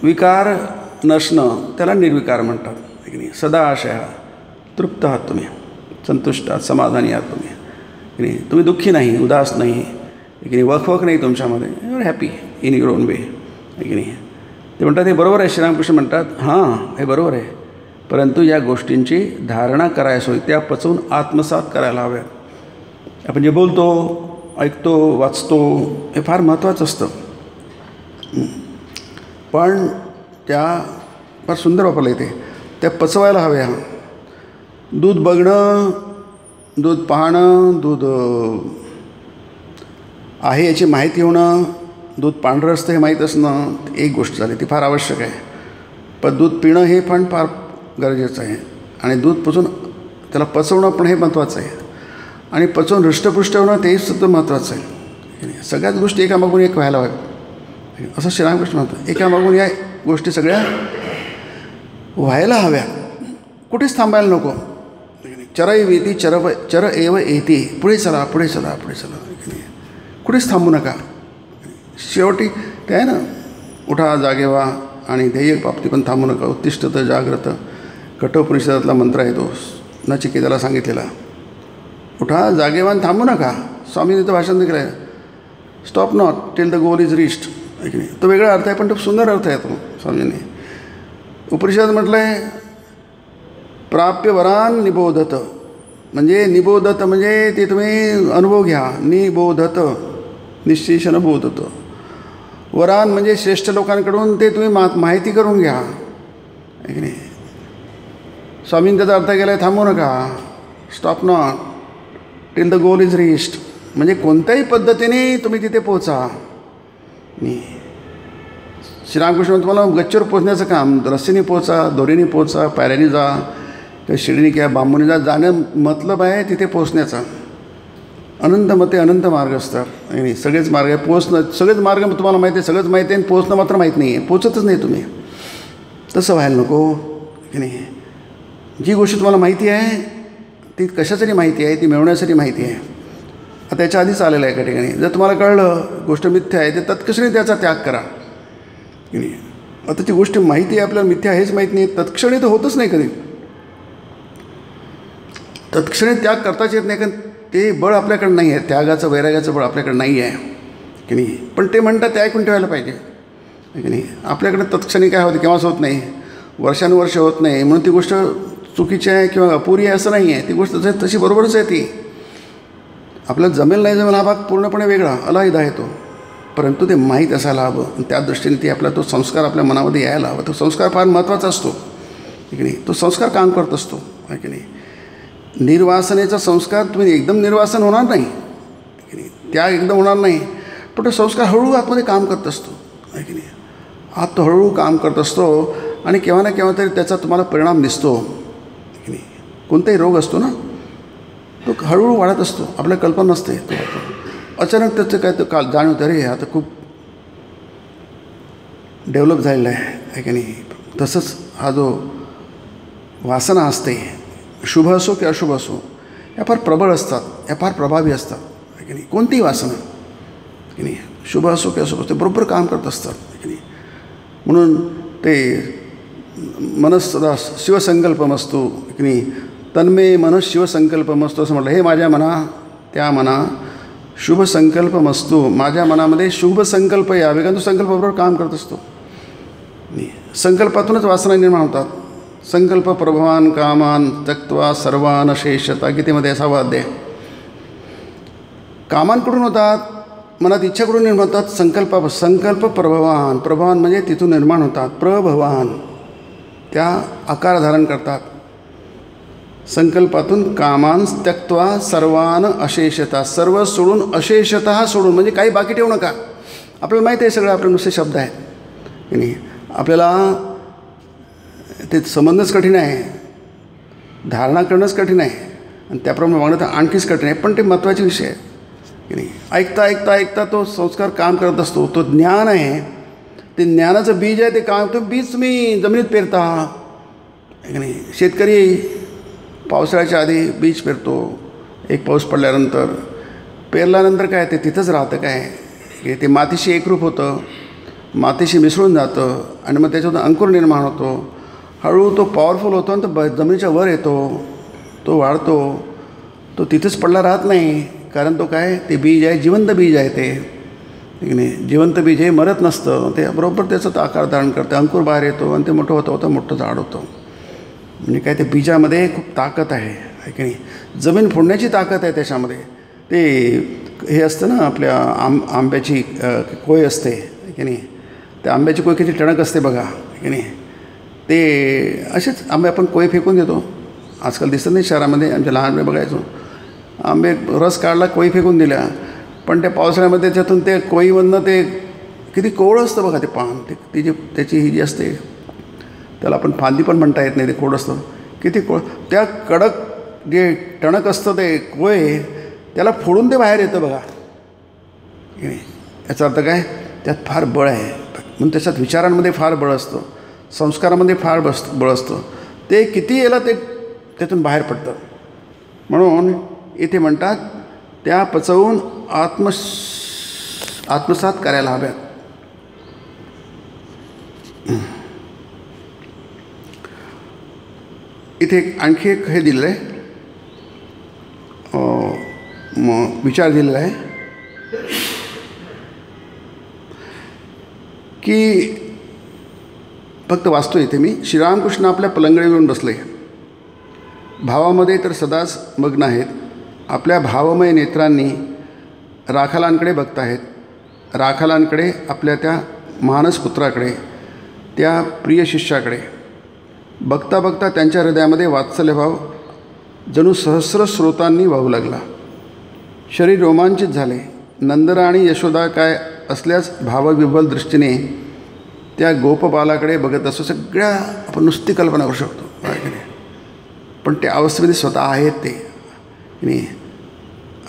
विकार नसणं त्याला निर्विकार म्हणतात. की नाही. सदाशय, तृप्त आहात तुम्ही, संतुष्ट आहात, समाधानी आहात तुम्ही. की नाही. तुम्ही दुःखी नाही, उदास नाही, की नाही, वखवख नाही तुमच्यामध्ये. You are happy in your own way. की नाही. ते म्हणतात हे बरोबर आहे. श्रीरामकृष्ण म्हणतात हां हे बरोबर आहे, परंतु या गोष्टींची धारणा करायला हवी, त्या पचवून आत्मसात करायला हव्यात. आपण जे बोलतो, ऐकतो, वाचतो हे फार महत्त्वाचं असतं, पण त्या फार सुंदर वापरलं येते, त्या पचवायला हव्या. दूध बघणं, दूध पाहणं, दूध आहे याची माहिती होणं, दूध पांढरं असतं हे माहीत असणं एक गोष्ट झाली, ती फार आवश्यक आहे. पण दूध पिणं हे पण फार गरजेचं आहे. आणि दूध पचवून त्याला पचवणं पण हे महत्त्वाचं आहे. आणि पचवून हृष्टपुष्ट होणं तेही सुद्धा महत्त्वाचं आहे. सगळ्याच गोष्टी एकामागून एक व्हायला हव्यात असं श्रीरामकृष्ण म्हणतात. एकामागून या गोष्टी सगळ्या व्हायला हव्या, कुठेच थांबायला नको. चरैवेती चर एव येते, पुढे चला पुढे चला पुढे चला, कुठेच थांबू नका. शेवटी ते आहे ना, उठा जागे व्हा आणि ध्येय प्राप्ती पण थांबू नका. उत्तिष्ठत जाग्रत कठोपनिषदातला मंत्र आहे तो, नचिकेताला सांगितलेला. उठा जागे व्हा, थांबू नका. स्वामींनी तर भाषण केलं आहे, stop not till the goal is reached. आहे की नाही. तो वेगळा अर्थ आहे, पण तो सुंदर अर्थ आहे तो स्वामींनी. उपनिषदात म्हटलं आहे प्राप्य वरान निबोधत, म्हणजे निबोधत म्हणजे ते तुम्ही अनुभव घ्या. निबोधत निश्चेषण बोधत. वरान म्हणजे श्रेष्ठ लोकांकडून ते तुम्ही माहिती करून घ्या. आहे की नाही. स्वामींनी त्याचा अर्थ केला आहे थांबू नका, stop not till the goal is reached, म्हणजे कोणत्याही पद्धतीने तुम्ही तिथे पोचा. श्रीरामकृष्ण तुम्हाला गच्चीवर पोचण्याचं काम, रस्सीने पोचा, दोरीने पोचा, पायऱ्याने जा, किंवा शिडीने किंवा बांबूने जा, जाणं मतलब आहे तिथे पोचण्याचा. अनंत मते अनंत मार्ग असतात. नाही सगळेच मार्ग आहे पोचणं, सगळेच मार्ग तुम्हाला माहिती आहे, सगळंच माहिती आहे, पोचणं मात्र माहीत नाही आहे, पोचतच नाही तुम्ही. तसं व्हायला नको की नाही. जी गोष्ट तुम्हाला माहिती आहे ती कशासाठी माहिती आहे, ती मिळवण्यासाठी माहिती आहे. आता याच्या आधीच आलेलं आहे एका ठिकाणी. जर तुम्हाला कळलं गोष्ट मिथ्या आहे, ते तत्क्षणी त्याचा त्याग करा की नाही. आता ती गोष्ट माहिती आहे आपल्याला, मिथ्या हेच माहीत नाही, तत्क्षणी तर होतच नाही कधी. तत्क्षणी त्याग करताच येत नाही, कारण ते बळ आपल्याकडे नाही आहे. त्यागाचं वैराग्याचं बळ आपल्याकडे नाही आहे की नाही. पण ते म्हणतात ते ऐकून ठेवायला पाहिजे की नाही. आपल्याकडे तत्क्षणी काय होतं, केव्हाच होत नाही, वर्षानुवर्ष होत नाही, म्हणून ती गोष्ट चुकीची आहे किंवा अपुरी आहे असं नाही आहे. ती गोष्ट तशी बरोबरच आहे. ती आपल्याला जमेल नाही जमेल हा भाग पूर्णपणे वेगळा अलहिदा आहे तो, परंतु ते माहीत असायला हवं. त्या दृष्टीने ती आपला तो संस्कार आपल्या मनामध्ये यायला हवा. तो संस्कार फार महत्त्वाचा असतो की नाही. तो संस्कार काम करत असतो आहे की नाही. निर्वासनेचा संस्कार तुम्ही एकदम निर्वासन होणार नाही की नाही, त्याग एकदम होणार नाही, पण तो संस्कार हळूहळू आतमध्ये काम करत असतो, आहे की नाही. आत तो हळूहळू काम करत असतो आणि केव्हा ना केव्हा तरी त्याचा तुम्हाला परिणाम दिसतो, आहे की नाही. कोणताही रोग असतो ना, तो हळूहळू वाढत असतो, आपल्याला कल्पना नसते. तो अचानक त्याचं काय तर काल जाणवतं, अरे आता खूप डेव्हलप झालेला आहे की नाही. तसंच हा जो वासना असते, शुभ असो की अशुभ असो, या फार प्रबळ असतात, या फार प्रभावी असतात, आहे की नाही. कोणतीही वासना की नाही, शुभ असो की अशुभ असो, ते बरोबर काम करत असतात, की नाही. म्हणून ते मनस सदा शिवसंकल्पमस्तु, की नाही, तन्मे मन शिवसंकल्पमस्तु असं म्हटलं. हे माझ्या मना, त्या मना शुभ संकल्पमस्तु, माझ्या मनामध्ये शुभ संकल्प यावे, कारण तो संकल्पाबरोबर काम करत असतो. संकल्पातूनच वासना निर्माण होतात. संकल्प प्रभवान कामान त्यक्त्वा सर्वान शेषता, गीतेमध्ये 6वा अध्याय. कामांकडून होतात, मनात इच्छाकडून निर्माण होतात. संकल्प प्रभवान म्हणजे तिथून निर्माण होतात. प्रभवान त्या आकार धारण करतात. संकल्पातून कामान त्यक्त्वा सर्वान अशेषता, सर्व सोडून, अशेषतः सोडून म्हणजे काही बाकी ठेवू नका. आपल्याला माहिती आहे सगळं, आपले नुसते शब्द आहेत की नाही. आपल्याला ते समजणंच कठीण आहे, धारणा करणंच कठीण आहे, आणि त्याप्रमाणे वागणं तर आणखीच कठीण आहे. पण ते महत्त्वाचे विषय आहे की नाही. ऐकता ऐकता ऐकता तो संस्कार काम करत असतो. तो ज्ञान आहे, ते ज्ञानाचं बीज आहे, ते काम तो बीज तुम्ही जमिनीत पेरता, की नाही. शेतकरी पावसाळ्याच्या आधी बीज पेरतो, एक पाऊस पडल्यानंतर पेरल्यानंतर काय ते तिथंच राहतं, काय की ते मातीशी एकरूप होतं, मातीशी मिसळून जातं, आणि मग त्याच्यातून अंकुर निर्माण होतो. हळूहळू तो पॉवरफुल होतो आणि तो जमिनीच्या वर येतो, तो वाढतो. तो तिथंच पडला राहत नाही, कारण तो काय ते बीज आहे, जिवंत बीज आहे ते, की नाही. जिवंत बीज हे मरत नसतं, ते बरोबर त्याचा तो आकार धारण करतं, अंकुर बाहेर येतो आणि ते मोठं होतं होतं मोठं झाड होतं. म्हणजे काय ते बीजामध्ये खूप ताकद आहे की नाही. जमीन फोडण्याची ताकद आहे त्याच्यामध्ये. ते हे असतं ना आपल्या आंब्याची कोय असते की नाही. त्या आंब्याची कोय किती टणक असते बघा, की नाही. ते असेच आंबे आपण कोय फेकून देतो, आजकाल दिसत नाही शहरामध्ये. आमच्या लहानपणी बघायचो, आंबे रस काढला, कोई फेकून दिल्या, पण त्या पावसाळ्यामध्ये त्याच्यातून ते कोईमधनं ते किती कोवळं असतं बघा ते पान. ती जी त्याची ही जी असते, त्याला आपण फांदी पण म्हणता येत नाही, ते कोड असतं किती त्या कडक जे टणक असतं ते कोय, त्याला फोडून ते बाहेर येतं बघा, की नाही. याचा अर्थ काय, त्यात फार बळ आहे. म्हणून त्याच्यात विचारांमध्ये फार बळ असतं, संस्कारामध्ये फार बळ असतं. ते किती याला ते त्यातून बाहेर पडतं. म्हणून इथे म्हणतात त्या पचवून आत्मसात करायला हव्यात. इथे आणखी एक हे दिलेलं आहे, विचार दिलेला आहे की फक्त वाचतो इथे मी. श्रीरामकृष्ण आपल्या पलंगडीवर येऊन बसले, भावामध्ये तर सदाच मग्न आहेत. आपल्या भावमय नेत्रांनी राखालांकडे बघताहेत. राखालांकडे, आपल्या त्या मानसपुत्राकडे, त्या प्रिय शिष्याकडे. बघता बघता त्यांच्या हृदयामध्ये वात्सल्यभाव जणू सहस्र स्रोतांनी वाहू लागला. शरीर रोमांचित झाले. नंदरा आणि यशोदा काय असल्याच भावविभल दृष्टीने त्या गोपबालाकडे बघत असतो. सगळ्या आपण नुसती कल्पना करू शकतो, पण त्या अवस्थेमध्ये स्वतः आहेत ते, नाही.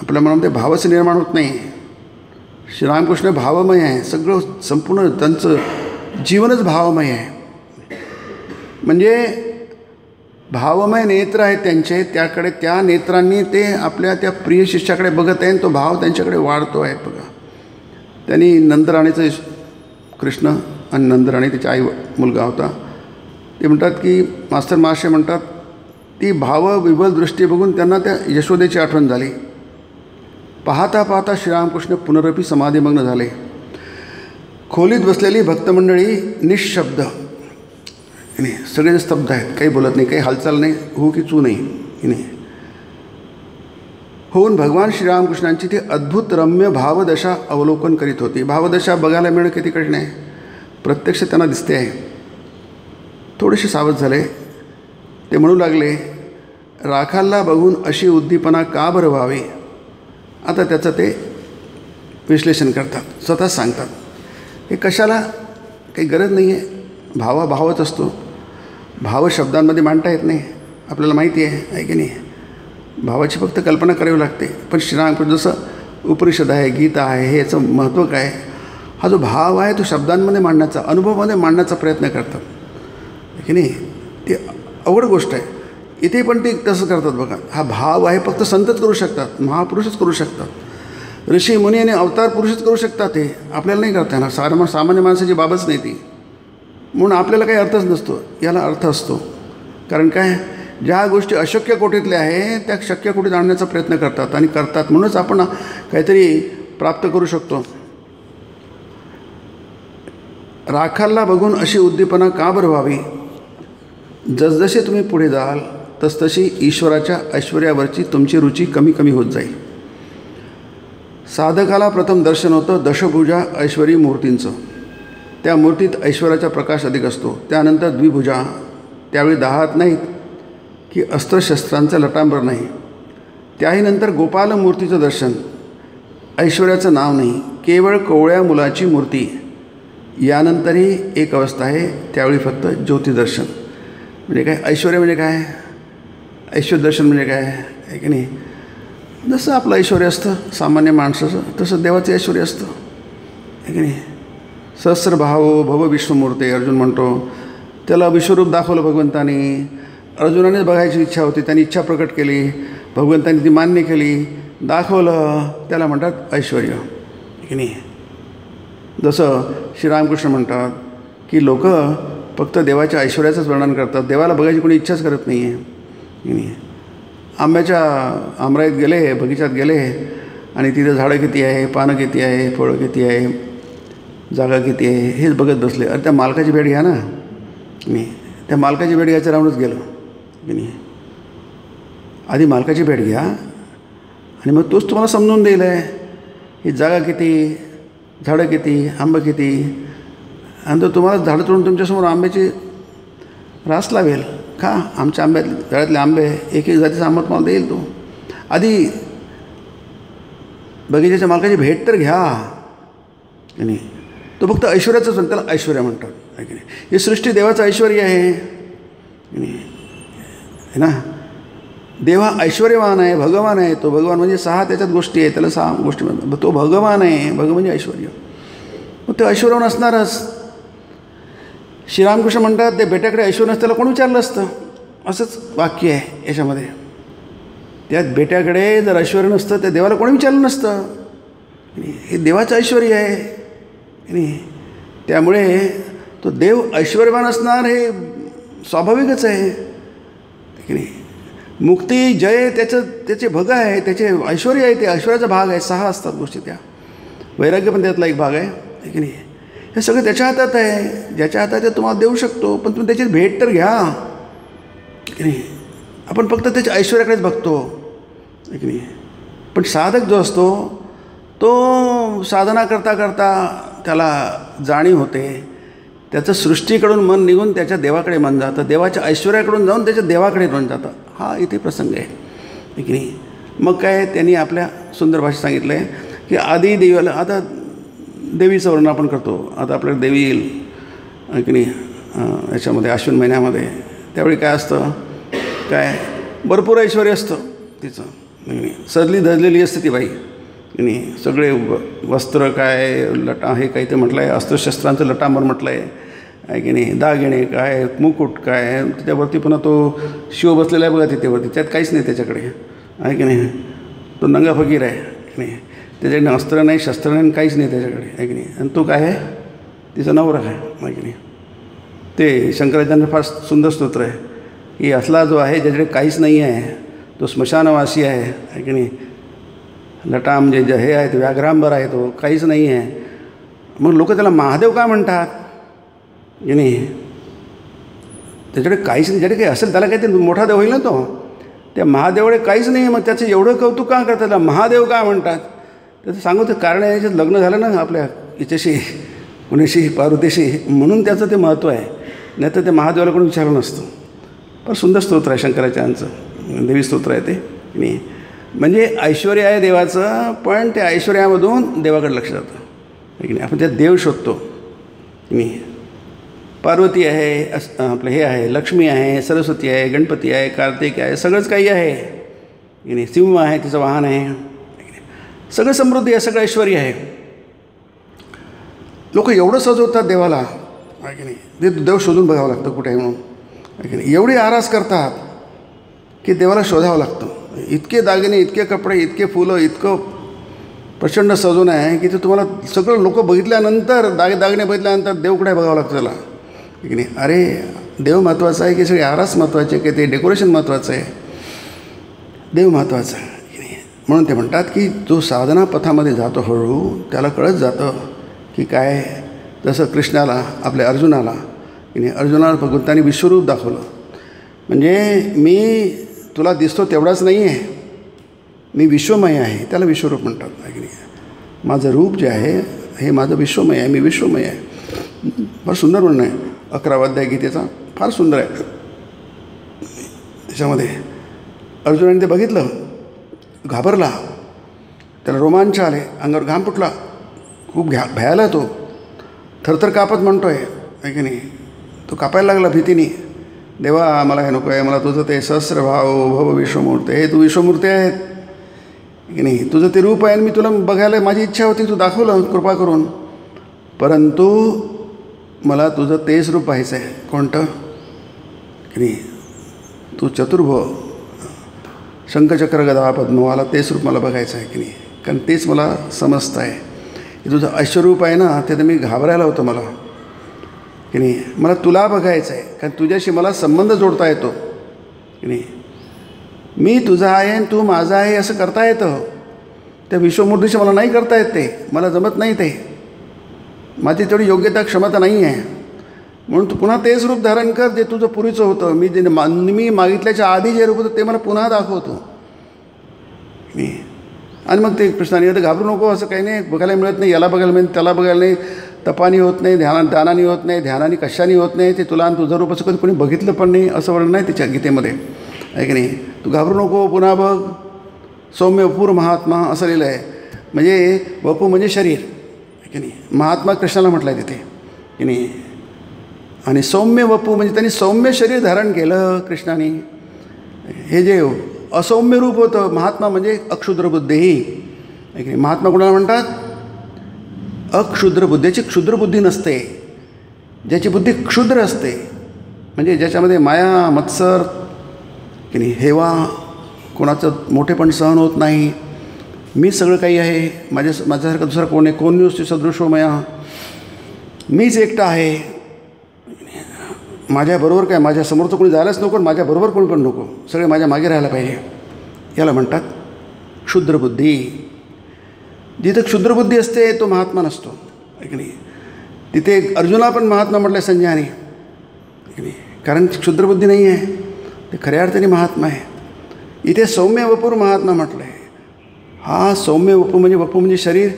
आपल्या मनामध्ये भावच निर्माण होत नाही. श्रीरामकृष्ण भावमय आहे, सगळं संपूर्ण त्यांचं जीवनच भावमय आहे. म्हणजे भावमय नेत्र आहेत त्यांचे, त्याकडे त्या नेत्रांनी ते आपल्या त्या प्रिय शिष्याकडे बघत आहे, तो भाव त्यांच्याकडे वाढतो आहे बघा. त्यांनी नंदराणीचं, कृष्ण आणि नंदराणी त्याच्या आई मुलगा होता, ते म्हणतात की मास्टर महाशय म्हणतात ती भावविभल दृष्टी बघून त्यांना त्या यशोदेची आठवण झाली. पाहता पाहता श्रीरामकृष्ण पुनरपी समाधीमग्न झाले. खोलीत बसलेली भक्तमंडळी निःशब्द, नाही, सगळे स्तब्ध आहेत, काही बोलत नाही, काही हालचाल नाही, हो की चू नाही. होऊन भगवान श्रीरामकृष्णांची ती अद्भुत रम्य भावदशा अवलोकन करीत होती. भावदशा बघायला मिळणं किती कठीण आहे, प्रत्यक्ष त्यांना दिसते आहे. थोडेसे सावध झाले. ते म्हणू लागले, राखालला बघून अशी उद्दीपना का बरं व्हावी. आता त्याचं ते विश्लेषण करतात, स्वतःच सांगतात. हे कशाला काही गरज नाही आहे. भावच असतो. भाव शब्दांमध्ये मांडता येत नाही, आपल्याला माहिती आहे की नाही. भावाची फक्त कल्पना करावी लागते. पण श्रीरामकृष्ण जसं उपनिषद आहे, गीता आहे, हे याचं महत्त्व काय, हा जो भाव आहे तो शब्दांमध्ये मांडण्याचा, अनुभवामध्ये मांडण्याचा प्रयत्न करतात की नाही. ती अवघड गोष्ट आहे. इथे पण ते तसं करतात बघा. हा भाव आहे फक्त संतच करू शकतात, महापुरुषच करू शकतात, ऋषी मुनी आणि अवतार पुरुषच करू शकतात. हे आपल्याला नाही करता येणार. सामान्य माणसाची बाबच नाही ती. म्हणून आपल्याला काही अर्थच नसतो. याला अर्थ असतो. कारण काय, ज्या गोष्टी अशक्य कोटीतल्या आहे त्या शक्य कोटीत आणण्याचा प्रयत्न करतात आणि करतात. म्हणूनच आपण काहीतरी प्राप्त करू शकतो. राखालला बघून अशी उद्दीपना का बरं व्हावी. जसजसे तुम्ही पुढे जाल तसतशी ईश्वराच्या ऐश्वर्यावरची तुमची रुची कमी कमी होत जाईल. साधकाला प्रथम दर्शन होतं दशभुजा ऐश्वरी मूर्तींचं. त्या मूर्तीत ऐश्वर्याचा प्रकाश अधिक असतो. त्यानंतर द्विभुजा, त्यावेळी 10 हात नाहीत की अस्त्रशस्त्रांचं लटांबर नाही. त्याही नंतर गोपाल मूर्तीचं दर्शन, ऐश्वर्याचं नाव नाही, केवळ कोवळ्या मुलाची मूर्ती. यानंतरही एक अवस्था आहे, त्यावेळी फक्त ज्योतिदर्शन. म्हणजे काय, ऐश्वर्य म्हणजे काय, ऐश्वर्य दर्शन म्हणजे काय आहे की नाही. जसं आपलं ऐश्वर्य असतं सामान्य माणसाचं, तसं देवाचं ऐश्वर्य असतं आहे की नाही. सहस्रभावो भव विश्वमूर्ते अर्जुन म्हणतो. त्याला विश्वरूप दाखवलं भगवंतानी. अर्जुनानेच बघायची इच्छा होती, त्यांनी इच्छा प्रकट केली, भगवंतांनी ती मान्य केली, दाखवलं. त्याला म्हणतात ऐश्वर्य की नाही. जसं श्रीरामकृष्ण म्हणतात की लोक फक्त देवाच्या ऐश्वर्याचंच वर्णन करतात, देवाला बघायची कोणी इच्छाच करत नाही आहे की नाही. आंब्याच्या गेले, बगीचात गेले आणि तिथे झाडं किती आहे, पानं किती आहे, फळं किती आहे, जागा किती आहे, हेच बघत बसले. अरे त्या मालकाची भेट घ्या ना. मी त्या मालकाची भेट घ्यायचं राहूनच गेलो की नाही. आधी मालकाची भेट घ्या आणि मग तोच तुम्हाला समजून देईल आहे ही जागा किती, झाडं किती, आंबं किती. आणि तो तुम्हाला झाडं तोडून तुमच्यासमोर आंब्याची रास लावेल. का, आमच्या झाडातले आंबे एक जातीचा आंबा तुम्हाला देईल तो. आधी बगीच्याच्या मालकाची भेट तर घ्या की नाही. तो फक्त ऐश्वर्याचंच म्हणतो, त्याला ऐश्वर्य म्हणतात आहे की नाही. ही सृष्टी देवाचं ऐश्वर्य आहे की नाही है ना. देव हा ऐश्वर्यवान आहे, भगवान आहे. तो भगवान म्हणजे 6 त्याच्यात गोष्टी आहे, त्याला 6 गोष्टी म्हणतात. तो भगवान आहे, भगवान म्हणजे ऐश्वर्य. मग ते ऐश्वर्यवान असणारच. श्रीरामकृष्ण म्हणतात ते बेट्याकडे ऐश्वर्य नसतं त्याला कोणी विचारलं असतं, असंच वाक्य आहे याच्यामध्ये. त्यात बेट्याकडे जर ऐश्वर्य नसतं त्या देवाला कोणी विचारलं नसतं. हे देवाचं ऐश्वर्य आहे नाही. त्यामुळे तो देव ऐश्वर्यवान असणार हे स्वाभाविकच आहे की नाही. मुक्ती जय त्याचे भग आहे, त्याचे ऐश्वर्य आहे, ते ऐश्वर्याचा भाग आहे. 6 असतात गोष्टी त्या. वैराग्य पण त्यातला एक भाग आहे की नाही. हे सगळं त्याच्या हातात आहे. ज्याच्या हातात आहे तुम्हाला देऊ शकतो, पण तुम्ही त्याची भेट तर घ्या की नाही. आपण फक्त त्याच्या ऐश्वर्याकडेच बघतो की नाही. पण साधक जो असतो तो साधना करता करता त्याला जाणीव होते, त्याचं सृष्टीकडून मन निघून त्याच्या देवाकडे मन जातं, देवाच्या ऐश्वर्याकडून जाऊन त्याच्या देवाकडे मन जातं. हा इथे प्रसंग आहे की नाही. मग काय, त्यांनी आपल्या सुंदर भाषेत सांगितलं आहे की आधी देवाला, आता देवीचं वर्णन आपण करतो. आता आपल्याला देवी येईल की नाही याच्यामध्ये अश्विन महिन्यामध्ये. त्यावेळी काय असतं, काय भरपूर ऐश्वर्य असतं तिचं. सजली धजलेली असते ती बाई की नाही. सगळे वस्त्र काय, लटा हे काही ते म्हटलं आहे, अस्त्रशस्त्रांचं लटांबर म्हटलं आहे की नाही. दागिने काय, मुकुट काय, त्याच्यावरती पुन्हा तो शिव बसलेला आहे बघा तिथेवरती, त्यात काहीच नाही त्याच्याकडे आहे की नाही. तो नंगा फकीर आहे की नाही. त्याच्याकडे अस्त्र नाही, शस्त्र नाही, काहीच नाही त्याच्याकडे आहे की नाही. आणि तो काय आहे, तिचा नवरा आहे की नाही. ते शंकराचार्यांचं फार सुंदर स्तोत्र आहे की असला जो आहे ज्याच्याकडे काहीच नाही आहे तो स्मशानवासी आहे की नाही. लटा म्हणजे जे हे आहे ते व्याघ्रांबर आहे, तो काहीच नाही आहे. मग लोक त्याला महादेव का म्हणतात की नाही. त्याच्याकडे काहीच नाही, ज्याकडे काही असेल त्याला काही ते मोठा देव होईल ना तो. त्या महादेवाकडे काहीच नाही आहे, मग त्याचं एवढं कौतुक का करतात, त्याला महादेव का म्हणतात. त्याचं सांगू ते कारण आहे, याच्यात लग्न झालं ना आपल्या याच्याशी, कुणाशी, पार्वतीशी, म्हणून त्याचं ते महत्त्व आहे. नाही तर ते महादेवाला कोणी विचारलं नसतं. पण सुंदर स्तोत्र आहे शंकराचार्यांचं, देवी स्तोत्र आहे ते की नाही. म्हणजे ऐश्वर आहे देवाचं, पण त्या ऐश्वर्यामधून देवाकडे लक्ष जातं आहे की नाही. आपण त्यात देव शोधतो की नाही. पार्वती आहे, आपलं हे आहे, लक्ष्मी आहे, सरस्वती आहे, गणपती आहे, कार्तिक आहे, सगळंच काही आहे की नाही. सिंह आहे, तिचं वाहन आहे, सगळं समृद्धी आहे, सगळं ऐश्वर्य आहे. लोक एवढं सजवतात देवाला आहे की नाही. ते देव शोधून बघावं लागतं कुठे म्हणून आहे की नाही. एवढी आरास करतात की देवाला शोधावं लागतं. इतके दागिने, इतके कपडे, इतके फुलं, इतकं प्रचंड सजून आहे की ते तुम्हाला सगळं लोक बघितल्यानंतर, दागिने बघितल्यानंतर देव कुठे बघावं लागतं त्याला की नाही. अरे देव महत्त्वाचा आहे की सगळी आरास महत्त्वाची आहे की ते डेकोरेशन महत्त्वाचं आहे. देव महत्त्वाचं आहे की नाही. म्हणून ते म्हणतात की जो साधना पथामध्ये जातो हळूहळू त्याला कळत जातं की काय. जसं कृष्णाला, आपल्या अर्जुनाला की नाही, अर्जुनाला भगवंतांनी विश्वरूप दाखवलं. म्हणजे मी तुला दिसतो तेवढाच नाही आहे, मी विश्वमय आहे, त्याला विश्वरूप म्हणतात आहे की नाही. माझं रूप जे आहे हे माझं विश्वमय आहे, मी विश्वमय आहे. फार सुंदर म्हणणं आहे 11वा अध्याय गीतेचा, फार सुंदर आहे. त्याच्यामध्ये अर्जुनाने ते बघितलं, घाबरला, त्याला रोमांच आले, अंगावर घाम फुटला, खूप भयाला तो थरथर कापत म्हणतो आहे की नाही. तो कापायला लागला भीतीने. देवा मला हे नको आहे, मला तुझं ते सहस्रभाव भव विश्वमूर्ती, हे तू विश्वमूर्ती आहेत की नाही. तुझं ते रूप आहे आणि मी तुला बघायला माझी इच्छा होती, तू दाखवलं कृपा करून, परंतु मला तुझं तेच रूप पाहायचं आहे. कोणतं की नाही. तू चतुर्भुव, शंखचक्र गदा पद्म, मला तेच रूप मला बघायचं आहे की नाही. कारण तेच मला समजतं आहे की तुझं ऐश्वरूप आहे ना, ते तर मी घाबरायला होतं मला की नाही. मला तुला बघायचं आहे, कारण तुझ्याशी मला संबंध जोडता येतो की नाही. मी तुझा आहे आणि तू माझा आहे असं करता येतं. त्या विश्वमूर्तीशी मला नाही करता येत, ते मला जमत नाही, ते माझी तेवढी योग्यता क्षमता नाही आहे. म्हणून तू पुन्हा तेच रूप धारण कर जे तुझं पूर्वीचं होतं. मी मागितल्याच्या आधी जे रूप होतं ते मला पुन्हा दाखवतो मी. आणि मग ते कृष्णाने आता घाबरू नको, असं काही नाही, बघायला मिळत नाही, याला बघायला मिळत, त्याला बघायला नाही, तपानी होत नाही, दानाने होत नाही, ध्यानाने कशाने होत नाही, ते तुला आणि तुझं रूप असं कधी कोणी बघितलं पण नाही असं वर्णन नाही त्याच्या गीतेमध्ये आहे की नाही. तू घाबरू नको, पुन्हा बघ, सौम्य वपूर महात्मा असं लिहिलं आहे. म्हणजे वपू म्हणजे शरीर आहे की नाही. महात्मा कृष्णाला म्हटलं आहे तिथे की नाही. आणि सौम्य वपू म्हणजे त्यांनी सौम्य शरीर धारण केलं कृष्णाने. हे जे असौम्य रूप होतं, महात्मा म्हणजे अक्षुद्रबुद्धीही आहे की नाही. महात्मा कोणाला म्हणतात? अक्षुद्रबुद्धी, ज्याची क्षुद्रबुद्धी नसते, ज्याची बुद्धी क्षुद्र असते, म्हणजे ज्याच्यामध्ये माया, मत्सर की नाही, हेवा, कोणाचं मोठेपण सहन होत नाही. मी सगळं काही आहे, माझ्यासारखं दुसरा कोण आहे, कोण नुसती सदृशो मया, मीच एकटा आहे, माझ्याबरोबर काय, माझ्या समोरचं कोणी जायलाच नको, माझ्याबरोबर कोणी पण नको, सगळे माझ्या मागे राहायला पाहिजे, याला म्हणतात क्षुद्रबुद्धी. जिथं क्षुद्रबुद्धी असते तो महात्मा नसतो आहे की नाही. तिथे अर्जुना पण महात्मा म्हटलं संजयाने की नाही, कारण क्षुद्रबुद्धी नाही आहे, ते खऱ्या अर्थाने महात्मा आहे. इथे सौम्य वपूर महात्मा म्हटलं आहे. हा सौम्य वपू म्हणजे शरीर,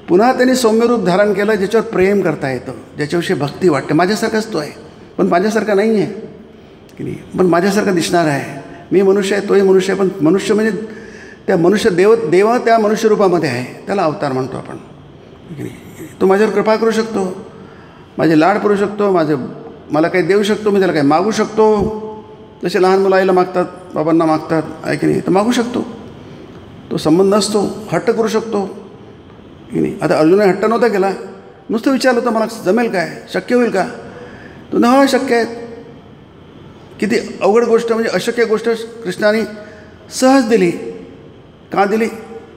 पुन्हा त्यांनी सौम्य रूप धारण केलं, ज्याच्यावर प्रेम करता येतं, ज्याच्याविषयी भक्ती वाटते. माझ्यासारखाच तो आहे, पण माझ्यासारखा नाही आहे की नाही, पण माझ्यासारखा दिसणार आहे. मी मनुष्य आहे, तोही मनुष्य आहे, पण मनुष्य म्हणजे त्या मनुष्य देव त्या मनुष्य रूपामध्ये आहे, त्याला अवतार म्हणतो आपण की नाही. तो माझ्यावर कृपा करू शकतो, माझे लाड करू शकतो, मला काही देऊ शकतो, मी त्याला काही मागू शकतो. जसे लहान मुलं आईला मागतात, बाबांना मागतात आहे की नाही, तर मागू शकतो. तो संबंध असतो, हट्ट करू शकतो की नाही. आता अर्जुनाने हट्ट नव्हता केला, नुसतं विचारलं होतं मला जमेल काय, शक्य होईल का, तो न शक्य आहे. किती अवघड गोष्ट, म्हणजे अशक्य गोष्ट कृष्णाने सहज दिली. का दिली?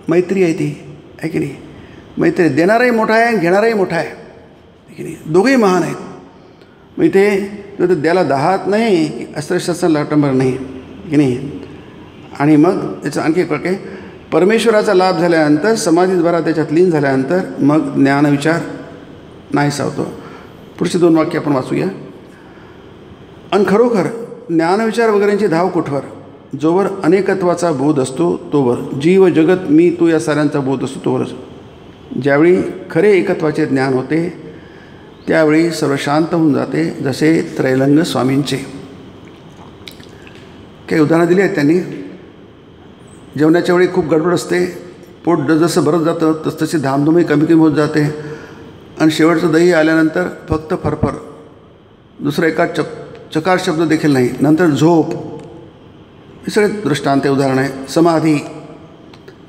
मैत्री आहे ती आहे की नाही. मैत्री देणाराही मोठा आहे, घेणाराही मोठा आहे की नाही, दोघेही महान आहेत. मग इथे द्यायला दहात नाही की अस्त्रशस्त्र लाटंबर नाही की नाही. आणि मग त्याचं आणखी एक प्रकारे परमेश्वराचा लाभ झाल्यानंतर, समाधीद्वारा त्याच्यात लीन झाल्यानंतर मग ज्ञानविचार नाहीसा होतो. पुढची 2 वाक्य आपण वाचूया. आणि खरोखर ज्ञानविचार वगैरेंची धाव कुठवर? जोवर अनेकत्वाचा बोध असतो तोवर, जीव जगत मी तू या साऱ्यांचा बोध असतो तोवरच. ज्यावेळी खरे एकत्वाचे ज्ञान होते त्यावेळी सर्व शांत होऊन जाते, जसे त्रैलंग स्वामींचे. काही उदाहरणं दिली आहेत त्यांनी. जेवणाच्या वेळी खूप गडबड असते, पोट जसं भरत जातं तसतशी धामधूमही कमी कमी होत जाते आणि शेवटचं दही आल्यानंतर फक्त फरफर, दुसरा एका चकार शब्द देखील नाही. नंतर झोप, हे सगळे दृष्टांत उदाहरण आहे. समाधी,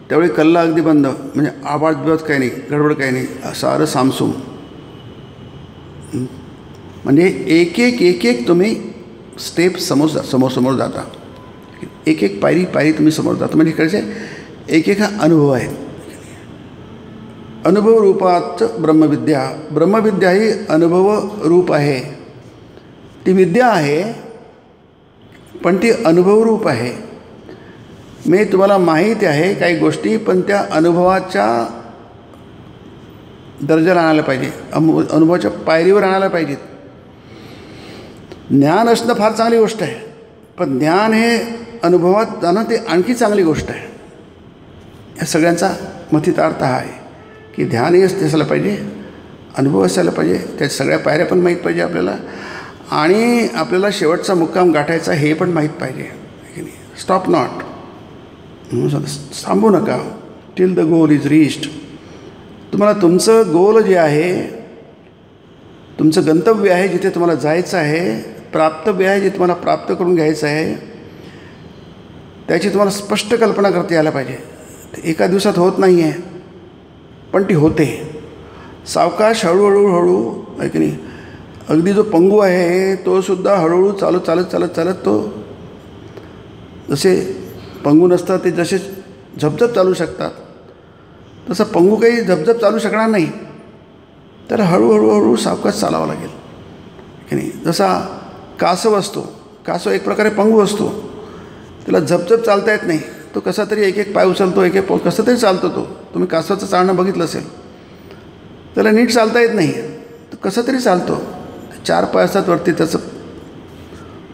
त्यावेळी कल्ला अगदी बंद, म्हणजे आवाज बिवाज काही नाही, गडबड काही नाही, सारं सामसूम. म्हणजे एक एक तुम्ही स्टेप समोर जाता, एक एक पायरी तुम्ही समोर जाता. म्हणजे कसे एक हा अनुभव आहे. अनुभव रूपात ब्रह्मविद्या ही अनुभव रूप आहे. ती विद्या आहे पण ती अनुभवरूप आहे. मी तुम्हाला माहिती आहे काही गोष्टी, पण त्या अनुभवाच्या दर्जाला आणायला पाहिजे, अनुभवाच्या पायरीवर आणायला पाहिजेत. ज्ञान असणं फार चांगली गोष्ट आहे, पण ज्ञान हे अनुभवात जाणं ते आणखी चांगली गोष्ट आहे. या सगळ्यांचा मथितार्थ हा आहे की ध्यानही असायला पाहिजे, अनुभव असायला पाहिजे, त्या सगळ्या पायऱ्या पण माहीत पाहिजे आपल्याला, आणि आपल्याला शेवटचा मुक्काम गाठायचा हे पण माहीत पाहिजे की नाही. स्टॉप नॉट, थांबू नका till the goal is reached. तुम्हाला तुमचं गोल जे आहे, तुमचं गंतव्य आहे, जिथे तुम्हाला जायचं आहे, प्राप्तव्य आहे, जे तुम्हाला प्राप्त करून घ्यायचं आहे, त्याची तुम्हाला स्पष्ट कल्पना करता यायला पाहिजे. एका दिवसात होत नाही आहे, पण ती होते. सावकाश हळूहळू आहे की नाही. अगदी जो पंगू आहे तो सुद्धा हळूहळू चालत तो, जसे पंगू नसतात ते जसे झपझप चालू शकतात, तसं पंगू काही झपझप चालू शकणार नाही. तर हळूहळू सावकाश चालावं लागेल की नाही. जसा कासव असतो, कासव एक प्रकारे पंगू असतो, त्याला झपझप चालता येत नाही, तो कसा तरी एक एक पाय उचलतो, एक एक कसं तरी चालतो. तुम्ही कासवाचं चालणं बघितलं असेल, त्याला नीट चालता येत नाही, तो कसं तरी चालतो. 4 पाय असतात वरती, त्याचं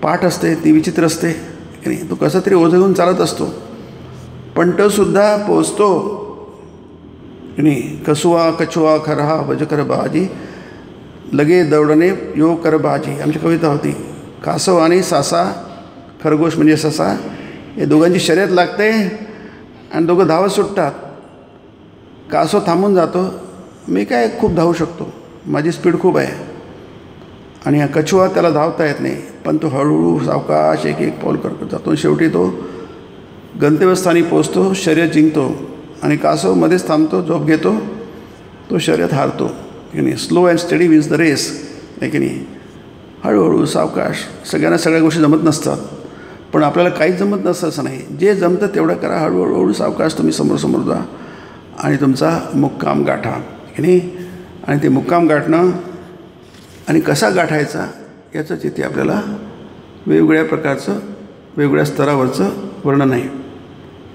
पाठ असते ती विचित्र असते की नाही. तो कसा तरी ओझं घेऊन चालत असतो, पण तो सुद्धा पोचतो की नाही. कसुआ कछुआ खरहा वज कर बाजी, लगे दौडणे यो कर बाजी, आमची कविता होती. कासव आणि सासा, खरगोश म्हणजे ससा, हे दोघांची शर्यत लागते आणि दोघं धावत सुटतात. कासव थांबून जातो, मी काय खूप धावू शकतो, माझी स्पीड खूप आहे. आणि हा कछुआ, त्याला धावता येत नाही, पण तो हळूहळू सावकाश एक एक पाऊल करत जातो. शेवटी तो गंतव्यस्थानी पोचतो, शर्यत जिंकतो. आणि कासव मध्येच थांबतो, झोप घेतो, तो शर्यत हारतो की नाही. Slow and steady wins the race आहे की नाही. हळूहळू सावकाश. सगळ्यांना सगळ्या गोष्टी जमत नसतात, पण आपल्याला काहीच जमत नसतं असं नाही. जे जमतं तेवढं करा, हळूहळू सावकाश तुम्ही समोर जा आणि तुमचा मुक्काम गाठा की नाही. आणि ते मुक्काम गाठणं आणि कसा गाठायचा याचंच इथे आपल्याला वेगवेगळ्या प्रकारचं, वेगवेगळ्या स्तरावरचं वर्णन आहे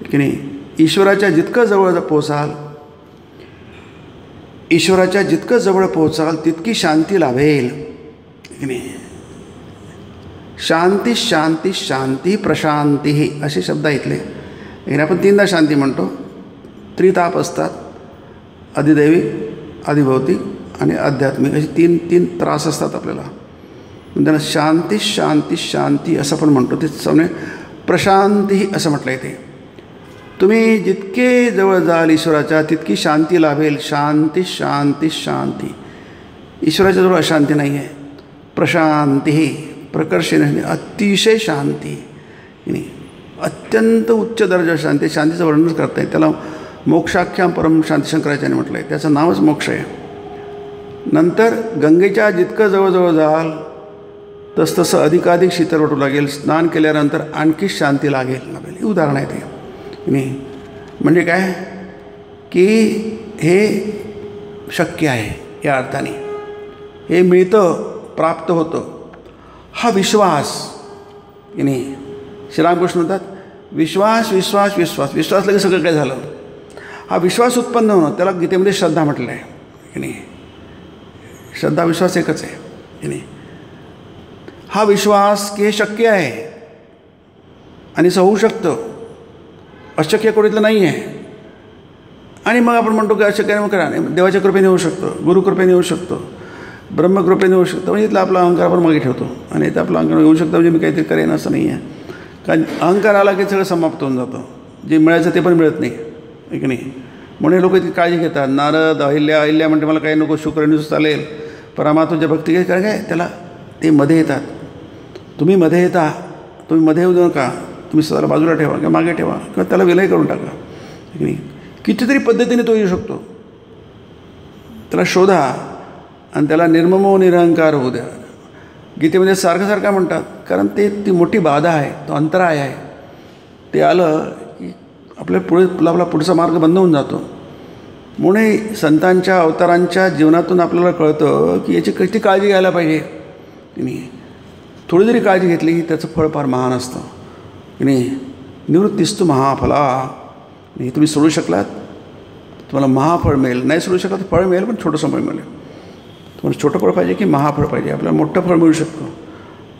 की नाही. ईश्वराच्या जितकं जवळ पोचाल, ईश्वराच्या जितकं जवळ पोचाल तितकी शांती लाभेल की नाही. शांती शांती शांती प्रशांती असे शब्द इथले. याने आपण 3दा शांती म्हणतो. त्रिताप असतात, अधिदैविक, अधिभौतिक आणि आध्यात्मिक, असे तीन त्रास असतात आपल्याला. त्यांना शांती शांती शांती असं पण म्हणतो. ते समजे प्रशांती असं म्हटलं आहे. ते तुम्ही जितके जवळ जाल ईश्वराच्या तितकी शांती लाभेल. शांती शांती शांती. ईश्वराच्या जवळ अशांती नाही आहे. प्रशांती, प्रकर्षेने अतिशय शांती नाही, अत्यंत उच्च दर्जा शांती. शांतीचं वर्णन करता येईल. त्याला मोक्षाख्याम परम शांती शंकराचार्याने म्हटलं आहे. त्याचं नावच मोक्ष आहे. नंतर गंगेच्या जितकं जवळजवळ जाल तसतसं अधिकाधिक शीतल वाटू लागेल. स्नान केल्यानंतर आणखी शांती लागेल. हे उदाहरण आहे ते नाही. म्हणजे काय की हे शक्य आहे, या अर्थाने हे मिळतं, प्राप्त होतं. हा विश्वास की नाही. श्रीरामकृष्ण म्हणतात विश्वास विश्वास विश्वास. विश्वास लगेच सगळं काय झालं. हा विश्वास उत्पन्न होणं, त्याला गीतेमध्ये श्रद्धा म्हटलं आहे की नाही. श्रद्धा विश्वास एकच आहे की नाही. हा विश्वास की हे शक्य आहे आणि असं होऊ शकतं, अशक्य कोणीतलं नाही आहे. आणि मग आपण म्हणतो की अशक्य मग करा. देवाच्या कृपेने होऊ शकतं, गुरुकृपेने होऊ शकतं, ब्रह्मकृपेने होऊ शकतं. म्हणजे इथला आपला अहंकार आपण मागे ठेवतो आणि इथं आपला अहंकार येऊ शकतं म्हणजे मी काहीतरी करेन असं नाही आहे. कारण अहंकार आला की सगळं समाप्त होऊन जातं. जे मिळायचं ते पण मिळत नाही, आहे की नाही. म्हणून लोक इतकी काळजी घेतात. नारद अहिल्या म्हणते मला काही नको, शुक्रनिस चालेल, परमात्माच्या भक्ती घे. कारण काय त्याला ते मध्ये येतात. तुम्ही मध्ये येता, तुम्ही मध्ये येऊ नका. तुम्ही स्वतःला बाजूला ठेवा किंवा मागे ठेवा किंवा त्याला विलय करून टाका, आहे की नाही. कितीतरी पद्धतीने तो येऊ शकतो. त्याला शोधा आणि त्याला निर्ममो निरहंकार होऊ द्या. गीतेमध्ये सारखं म्हणतात, कारण ती मोठी बाधा आहे, तो अंतराय आहे. ते आलं की आपला पुढचा मार्ग बंद होऊन जातो. म्हणून संतांच्या अवतारांच्या जीवनातून आपल्याला कळतं की याची किती काळजी घ्यायला पाहिजे की नाही. थोडी जरी काळजी घेतली त्याचं फळ फार महान असतं की नाही. निवृत्तीस्तु महाफला. नाही तुम्ही सोडू शकलात तुम्हाला महाफळ मिळेल, नाही सोडू शकला तर फळ मिळेल, पण छोटंसं फळ मिळेल. तुम्हाला छोटं फळ पाहिजे की महाफळ पाहिजे. आपल्याला मोठं फळ मिळू शकतं.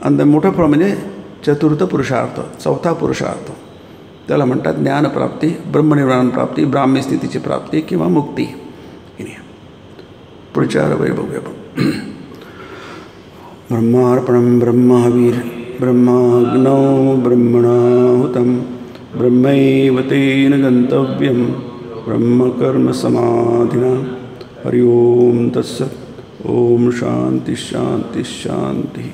आणि मोठं फळ म्हणजे चतुर्थ पुरुषार्थ, चौथा पुरुषार्थ. त्याला म्हणतात ज्ञानप्राप्ती, ब्रह्मनिर्वाण प्राप्ती, ब्राह्मी स्थितीची प्राप्ती किंवा मुक्ती. पुढच्या रविवारी बघूया आपण. ब्रह्मार्पणं ब्रह्मवीर ब्रह्माग्नौ ब्रह्मणाहुतं ब्रह्मैव तेन गन्तव्यं ब्रह्मकर्मसमाधिना. हरि ओम तत्सत्. ओम शांति शांति शांति.